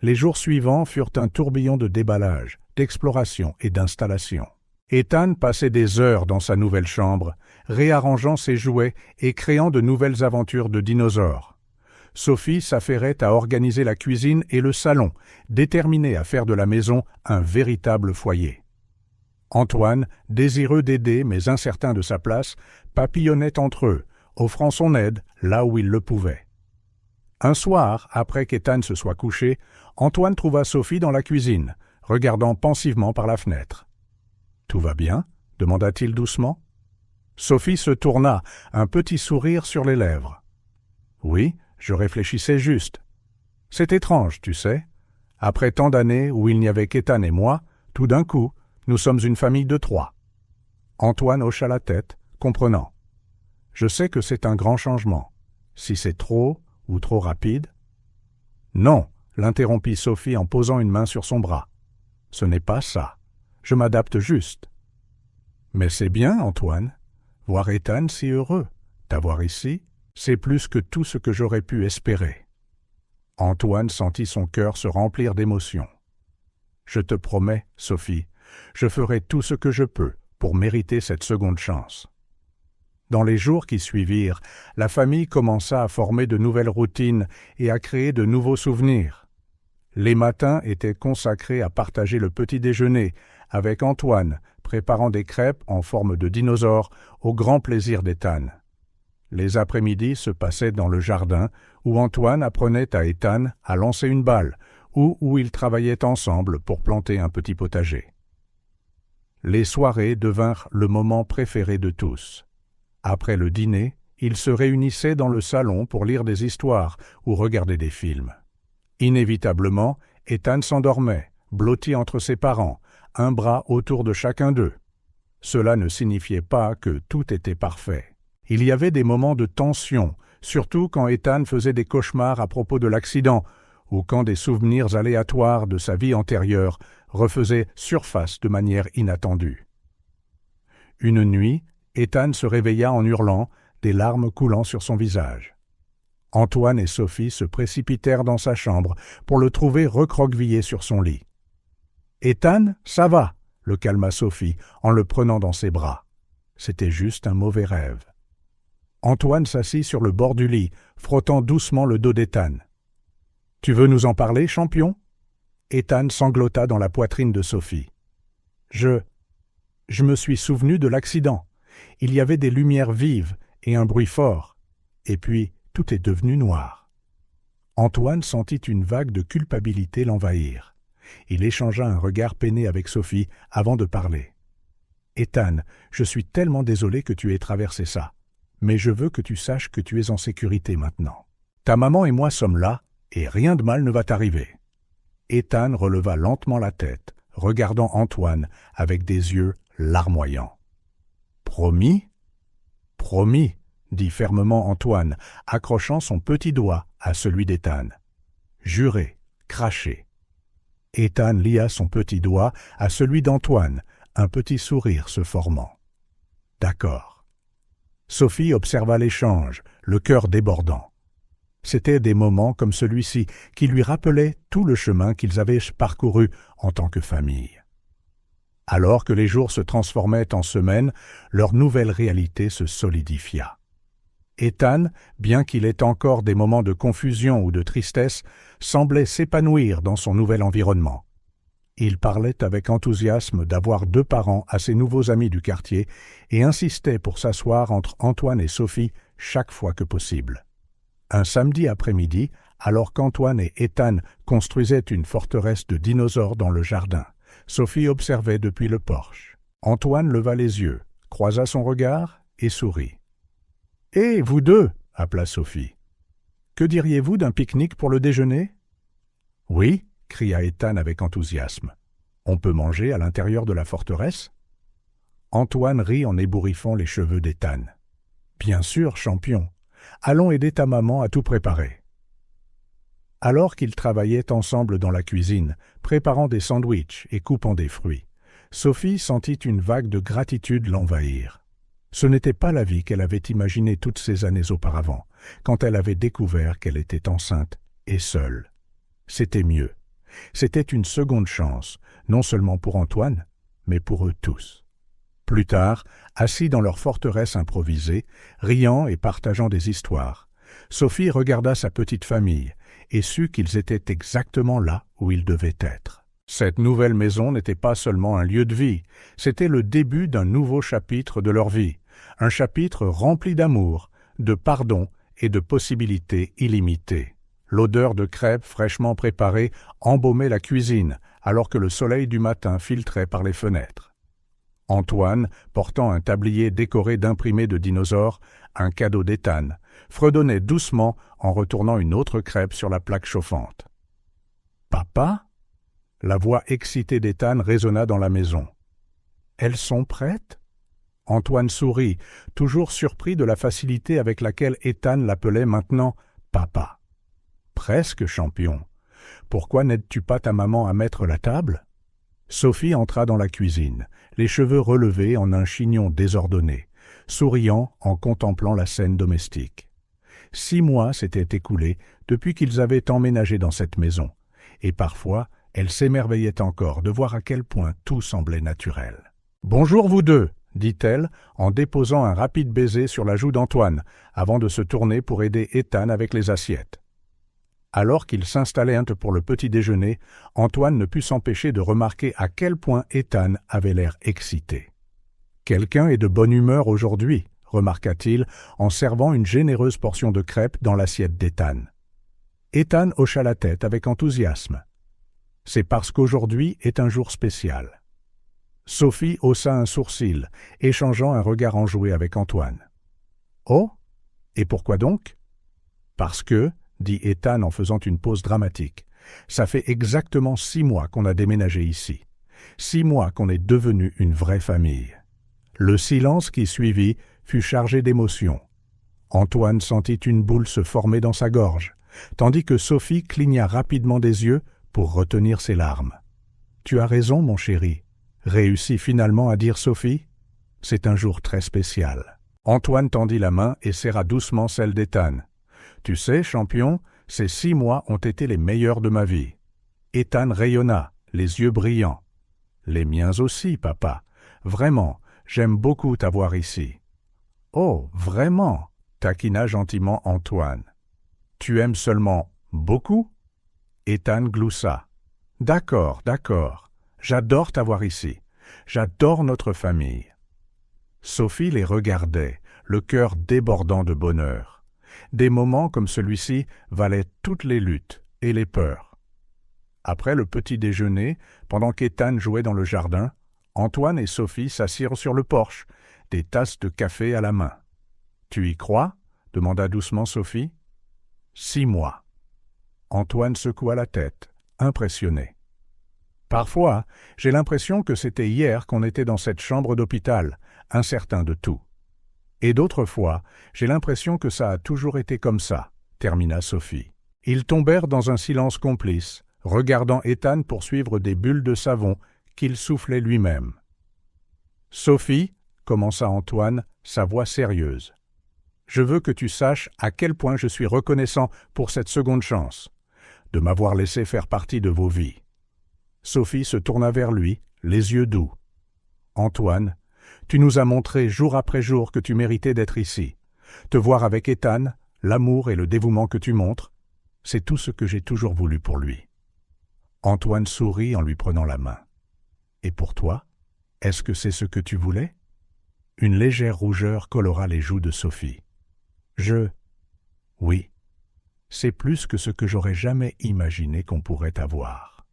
Les jours suivants furent un tourbillon de déballage, d'exploration et d'installation. Ethan passait des heures dans sa nouvelle chambre, réarrangeant ses jouets et créant de nouvelles aventures de dinosaures. Sophie s'affairait à organiser la cuisine et le salon, déterminée à faire de la maison un véritable foyer. Antoine, désireux d'aider mais incertain de sa place, papillonnait entre eux, offrant son aide là où il le pouvait. Un soir, après qu'Ethan se soit couché, Antoine trouva Sophie dans la cuisine, regardant pensivement par la fenêtre. « Tout va bien ?» demanda-t-il doucement. Sophie se tourna, un petit sourire sur les lèvres. « Oui, je réfléchissais juste. C'est étrange, tu sais. Après tant d'années où il n'y avait qu'Ethan et moi, tout d'un coup, nous sommes une famille de 3. » Antoine hocha la tête, comprenant. « Je sais que c'est un grand changement. Si c'est trop ou trop rapide. » « Non, l'interrompit Sophie en posant une main sur son bras. Ce n'est pas ça. Je m'adapte juste. Mais c'est bien, Antoine. Voir Ethan si heureux. T'avoir ici, c'est plus que tout ce que j'aurais pu espérer. Antoine sentit son cœur se remplir d'émotion. Je te promets, Sophie, je ferai tout ce que je peux pour mériter cette seconde chance. Dans les jours qui suivirent, la famille commença à former de nouvelles routines et à créer de nouveaux souvenirs. Les matins étaient consacrés à partager le petit déjeuner avec Antoine, préparant des crêpes en forme de dinosaure au grand plaisir d'Ethan. Les après-midi se passaient dans le jardin où Antoine apprenait à Ethan à lancer une balle ou où ils travaillaient ensemble pour planter un petit potager. Les soirées devinrent le moment préféré de tous. Après le dîner, ils se réunissaient dans le salon pour lire des histoires ou regarder des films. Inévitablement, Ethan s'endormait, blotti entre ses parents, un bras autour de chacun d'eux. Cela ne signifiait pas que tout était parfait. Il y avait des moments de tension, surtout quand Ethan faisait des cauchemars à propos de l'accident ou quand des souvenirs aléatoires de sa vie antérieure refaisaient surface de manière inattendue. Une nuit, Ethan se réveilla en hurlant, des larmes coulant sur son visage. Antoine et Sophie se précipitèrent dans sa chambre pour le trouver recroquevillé sur son lit. « Ethan, ça va !» le calma Sophie en le prenant dans ses bras. C'était juste un mauvais rêve. Antoine s'assit sur le bord du lit, frottant doucement le dos d'Ethan. « Tu veux nous en parler, champion ?» Ethan sanglota dans la poitrine de Sophie. « Je me suis souvenu de l'accident. Il y avait des lumières vives et un bruit fort. Et puis, tout est devenu noir. » Antoine sentit une vague de culpabilité l'envahir. Il échangea un regard peiné avec Sophie avant de parler. « Ethan, je suis tellement désolé que tu aies traversé ça. Mais je veux que tu saches que tu es en sécurité maintenant. Ta maman et moi sommes là, et rien de mal ne va t'arriver. » Ethan releva lentement la tête, regardant Antoine avec des yeux larmoyants. « Promis ?»« Promis », dit fermement Antoine, accrochant son petit doigt à celui d'Ethan. « Juré, craché. » Ethan lia son petit doigt à celui d'Antoine, un petit sourire se formant. « D'accord. » Sophie observa l'échange, le cœur débordant. C'étaient des moments comme celui-ci qui lui rappelaient tout le chemin qu'ils avaient parcouru en tant que famille. Alors que les jours se transformaient en semaines, leur nouvelle réalité se solidifia. Ethan, bien qu'il ait encore des moments de confusion ou de tristesse, semblait s'épanouir dans son nouvel environnement. Il parlait avec enthousiasme d'avoir 2 parents à ses nouveaux amis du quartier et insistait pour s'asseoir entre Antoine et Sophie chaque fois que possible. Un samedi après-midi, alors qu'Antoine et Ethan construisaient une forteresse de dinosaures dans le jardin, Sophie observait depuis le porche. Antoine leva les yeux, croisa son regard et sourit. « Hé, vous deux !» appela Sophie. « Que diriez-vous d'un pique-nique pour le déjeuner ?»« Oui !» cria Ethan avec enthousiasme. « On peut manger à l'intérieur de la forteresse ?» Antoine rit en ébouriffant les cheveux d'Ethan. « Bien sûr, champion. Allons aider ta maman à tout préparer. » Alors qu'ils travaillaient ensemble dans la cuisine, préparant des sandwichs et coupant des fruits, Sophie sentit une vague de gratitude l'envahir. Ce n'était pas la vie qu'elle avait imaginée toutes ces années auparavant, quand elle avait découvert qu'elle était enceinte et seule. C'était mieux. C'était une seconde chance, non seulement pour Antoine, mais pour eux tous. Plus tard, assis dans leur forteresse improvisée, riant et partageant des histoires, Sophie regarda sa petite famille et sut qu'ils étaient exactement là où ils devaient être. Cette nouvelle maison n'était pas seulement un lieu de vie, c'était le début d'un nouveau chapitre de leur vie, un chapitre rempli d'amour, de pardon et de possibilités illimitées. L'odeur de crêpes fraîchement préparées embaumait la cuisine, alors que le soleil du matin filtrait par les fenêtres. Antoine, portant un tablier décoré d'imprimés de dinosaures, un cadeau d'Ethan, fredonnait doucement en retournant une autre crêpe sur la plaque chauffante. « Papa ?» La voix excitée d'Ethan résonna dans la maison. « Elles sont prêtes ?» Antoine sourit, toujours surpris de la facilité avec laquelle Ethan l'appelait maintenant « papa ». « Presque, champion. Pourquoi n'aides-tu pas ta maman à mettre la table » Sophie entra dans la cuisine, les cheveux relevés en un chignon désordonné, souriant en contemplant la scène domestique. 6 mois s'étaient écoulés depuis qu'ils avaient emménagé dans cette maison, et parfois elle s'émerveillait encore de voir à quel point tout semblait naturel. « Bonjour vous deux !» dit-elle en déposant un rapide baiser sur la joue d'Antoine, avant de se tourner pour aider Ethan avec les assiettes. Alors qu'ils s'installaient pour le petit déjeuner, Antoine ne put s'empêcher de remarquer à quel point Ethan avait l'air excité. « Quelqu'un est de bonne humeur aujourd'hui », remarqua-t-il en servant une généreuse portion de crêpes dans l'assiette d'Ethan. Ethan hocha la tête avec enthousiasme. « C'est parce qu'aujourd'hui est un jour spécial. » Sophie haussa un sourcil, échangeant un regard enjoué avec Antoine. « Oh, et pourquoi donc ?»« Parce que, » dit Ethan en faisant une pause dramatique, « ça fait exactement 6 mois qu'on a déménagé ici. 6 mois qu'on est devenu une vraie famille. » Le silence qui suivit fut chargé d'émotion. Antoine sentit une boule se former dans sa gorge, tandis que Sophie cligna rapidement des yeux pour retenir ses larmes. « Tu as raison, mon chéri, » réussit finalement à dire Sophie. « C'est un jour très spécial. » Antoine tendit la main et serra doucement celle d'Ethan. « Tu sais, champion, ces 6 mois ont été les meilleurs de ma vie. » Ethan rayonna, les yeux brillants. « Les miens aussi, papa. Vraiment, j'aime beaucoup t'avoir ici. »« Oh, vraiment ?» taquina gentiment Antoine. « Tu aimes seulement beaucoup ?» Ethan gloussa. « D'accord, d'accord. J'adore t'avoir ici. J'adore notre famille. » Sophie les regardait, le cœur débordant de bonheur. Des moments comme celui-ci valaient toutes les luttes et les peurs. Après le petit déjeuner, pendant qu'Ethan jouait dans le jardin, Antoine et Sophie s'assirent sur le porche, des tasses de café à la main. « Tu y crois ?» demanda doucement Sophie. « 6 mois. » Antoine secoua la tête, impressionné. « Parfois, j'ai l'impression que c'était hier qu'on était dans cette chambre d'hôpital, incertain de tout. Et d'autres fois, j'ai l'impression que ça a toujours été comme ça, » termina Sophie. Ils tombèrent dans un silence complice, regardant Ethan poursuivre des bulles de savon qu'il soufflait lui-même. « Sophie, » commença Antoine, sa voix sérieuse, « je veux que tu saches à quel point je suis reconnaissant pour cette seconde chance, de m'avoir laissé faire partie de vos vies. » Sophie se tourna vers lui, les yeux doux. « Antoine, tu nous as montré jour après jour que tu méritais d'être ici. Te voir avec Ethan, l'amour et le dévouement que tu montres, c'est tout ce que j'ai toujours voulu pour lui. » Antoine sourit en lui prenant la main. « Et pour toi, est-ce que c'est ce que tu voulais ?» Une légère rougeur colora les joues de Sophie. « Oui, c'est plus que ce que j'aurais jamais imaginé qu'on pourrait avoir. »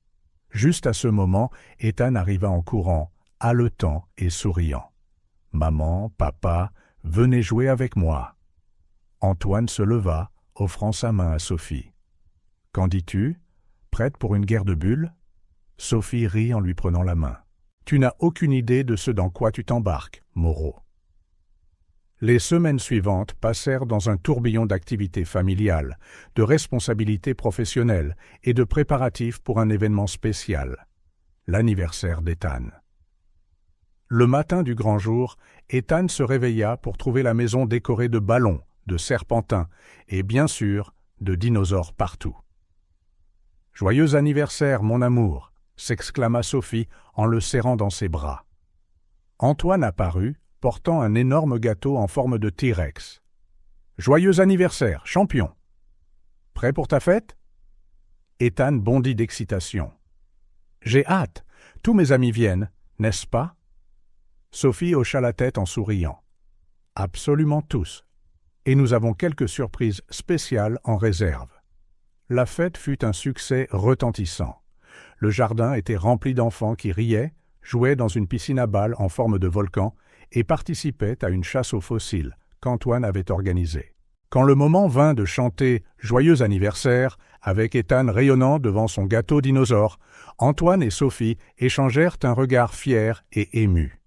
Juste à ce moment, Ethan arriva en courant, haletant et souriant. « Maman, papa, venez jouer avec moi. » Antoine se leva, offrant sa main à Sophie. « Qu'en dis-tu? Prête pour une guerre de bulles ?» Sophie rit en lui prenant la main. « Tu n'as aucune idée de ce dans quoi tu t'embarques, Moreau. » Les semaines suivantes passèrent dans un tourbillon d'activités familiales, de responsabilités professionnelles et de préparatifs pour un événement spécial, l'anniversaire d'Ethan. Le matin du grand jour, Ethan se réveilla pour trouver la maison décorée de ballons, de serpentins et bien sûr de dinosaures partout. « Joyeux anniversaire, mon amour !» s'exclama Sophie en le serrant dans ses bras. Antoine apparut, portant un énorme gâteau en forme de T-Rex. « Joyeux anniversaire, champion !»« Prêt pour ta fête ?» Ethan bondit d'excitation. « J'ai hâte, tous mes amis viennent, n'est-ce pas ?» Sophie hocha la tête en souriant. « Absolument tous, et nous avons quelques surprises spéciales en réserve. » La fête fut un succès retentissant. Le jardin était rempli d'enfants qui riaient, jouaient dans une piscine à balles en forme de volcan et participaient à une chasse aux fossiles qu'Antoine avait organisée. Quand le moment vint de chanter « Joyeux anniversaire » avec Ethan rayonnant devant son gâteau dinosaure, Antoine et Sophie échangèrent un regard fier et ému.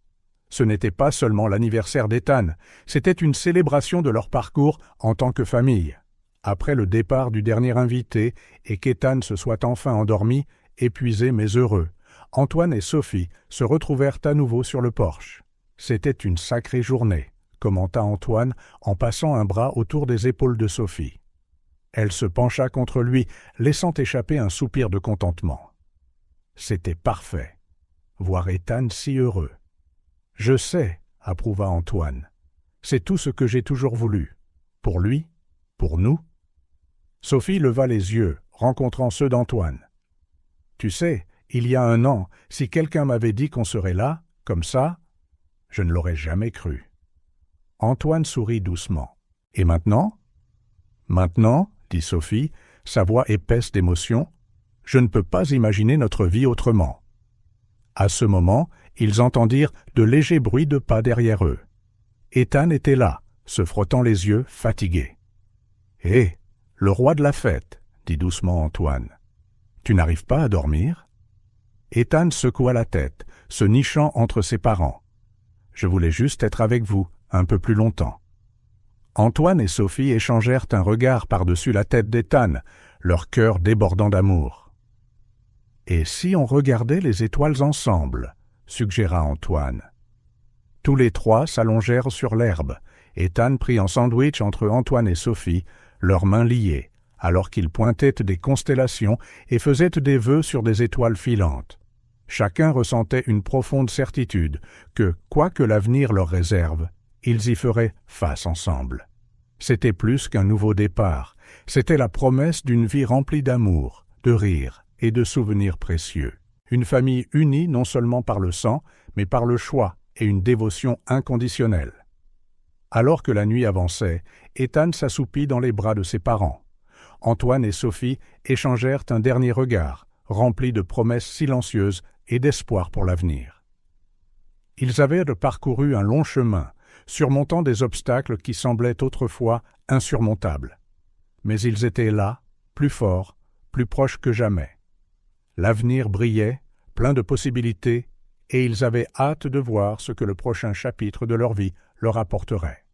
Ce n'était pas seulement l'anniversaire d'Ethan, c'était une célébration de leur parcours en tant que famille. Après le départ du dernier invité et qu'Ethan se soit enfin endormi, épuisé mais heureux, Antoine et Sophie se retrouvèrent à nouveau sur le porche. C'était une sacrée journée, commenta Antoine en passant un bras autour des épaules de Sophie. Elle se pencha contre lui, laissant échapper un soupir de contentement. C'était parfait. Voir Ethan si heureux. « Je sais, » approuva Antoine. « C'est tout ce que j'ai toujours voulu. Pour lui, pour nous. » Sophie leva les yeux, rencontrant ceux d'Antoine. « Tu sais, il y a 1 an, si quelqu'un m'avait dit qu'on serait là, comme ça, je ne l'aurais jamais cru. » Antoine sourit doucement. « Et maintenant ?»« Maintenant, » dit Sophie, sa voix épaisse d'émotion, « je ne peux pas imaginer notre vie autrement. » À ce moment, ils entendirent de légers bruits de pas derrière eux. Ethan était là, se frottant les yeux, fatigué. « Hé, le roi de la fête, » dit doucement Antoine. « Tu n'arrives pas à dormir ?» Ethan secoua la tête, se nichant entre ses parents. « Je voulais juste être avec vous, un peu plus longtemps. » Antoine et Sophie échangèrent un regard par-dessus la tête d'Ethan, leur cœur débordant d'amour. « Et si on regardait les étoiles ensemble ?» suggéra Antoine. Tous les 3 s'allongèrent sur l'herbe. Ethan prit en sandwich entre Antoine et Sophie, leurs mains liées, alors qu'ils pointaient des constellations et faisaient des vœux sur des étoiles filantes. Chacun ressentait une profonde certitude que, quoi que l'avenir leur réserve, ils y feraient face ensemble. C'était plus qu'un nouveau départ, c'était la promesse d'une vie remplie d'amour, de rire et de souvenirs précieux. Une famille unie non seulement par le sang, mais par le choix et une dévotion inconditionnelle. Alors que la nuit avançait, Ethan s'assoupit dans les bras de ses parents. Antoine et Sophie échangèrent un dernier regard, rempli de promesses silencieuses et d'espoir pour l'avenir. Ils avaient parcouru un long chemin, surmontant des obstacles qui semblaient autrefois insurmontables. Mais ils étaient là, plus forts, plus proches que jamais. L'avenir brillait, plein de possibilités, et ils avaient hâte de voir ce que le prochain chapitre de leur vie leur apporterait.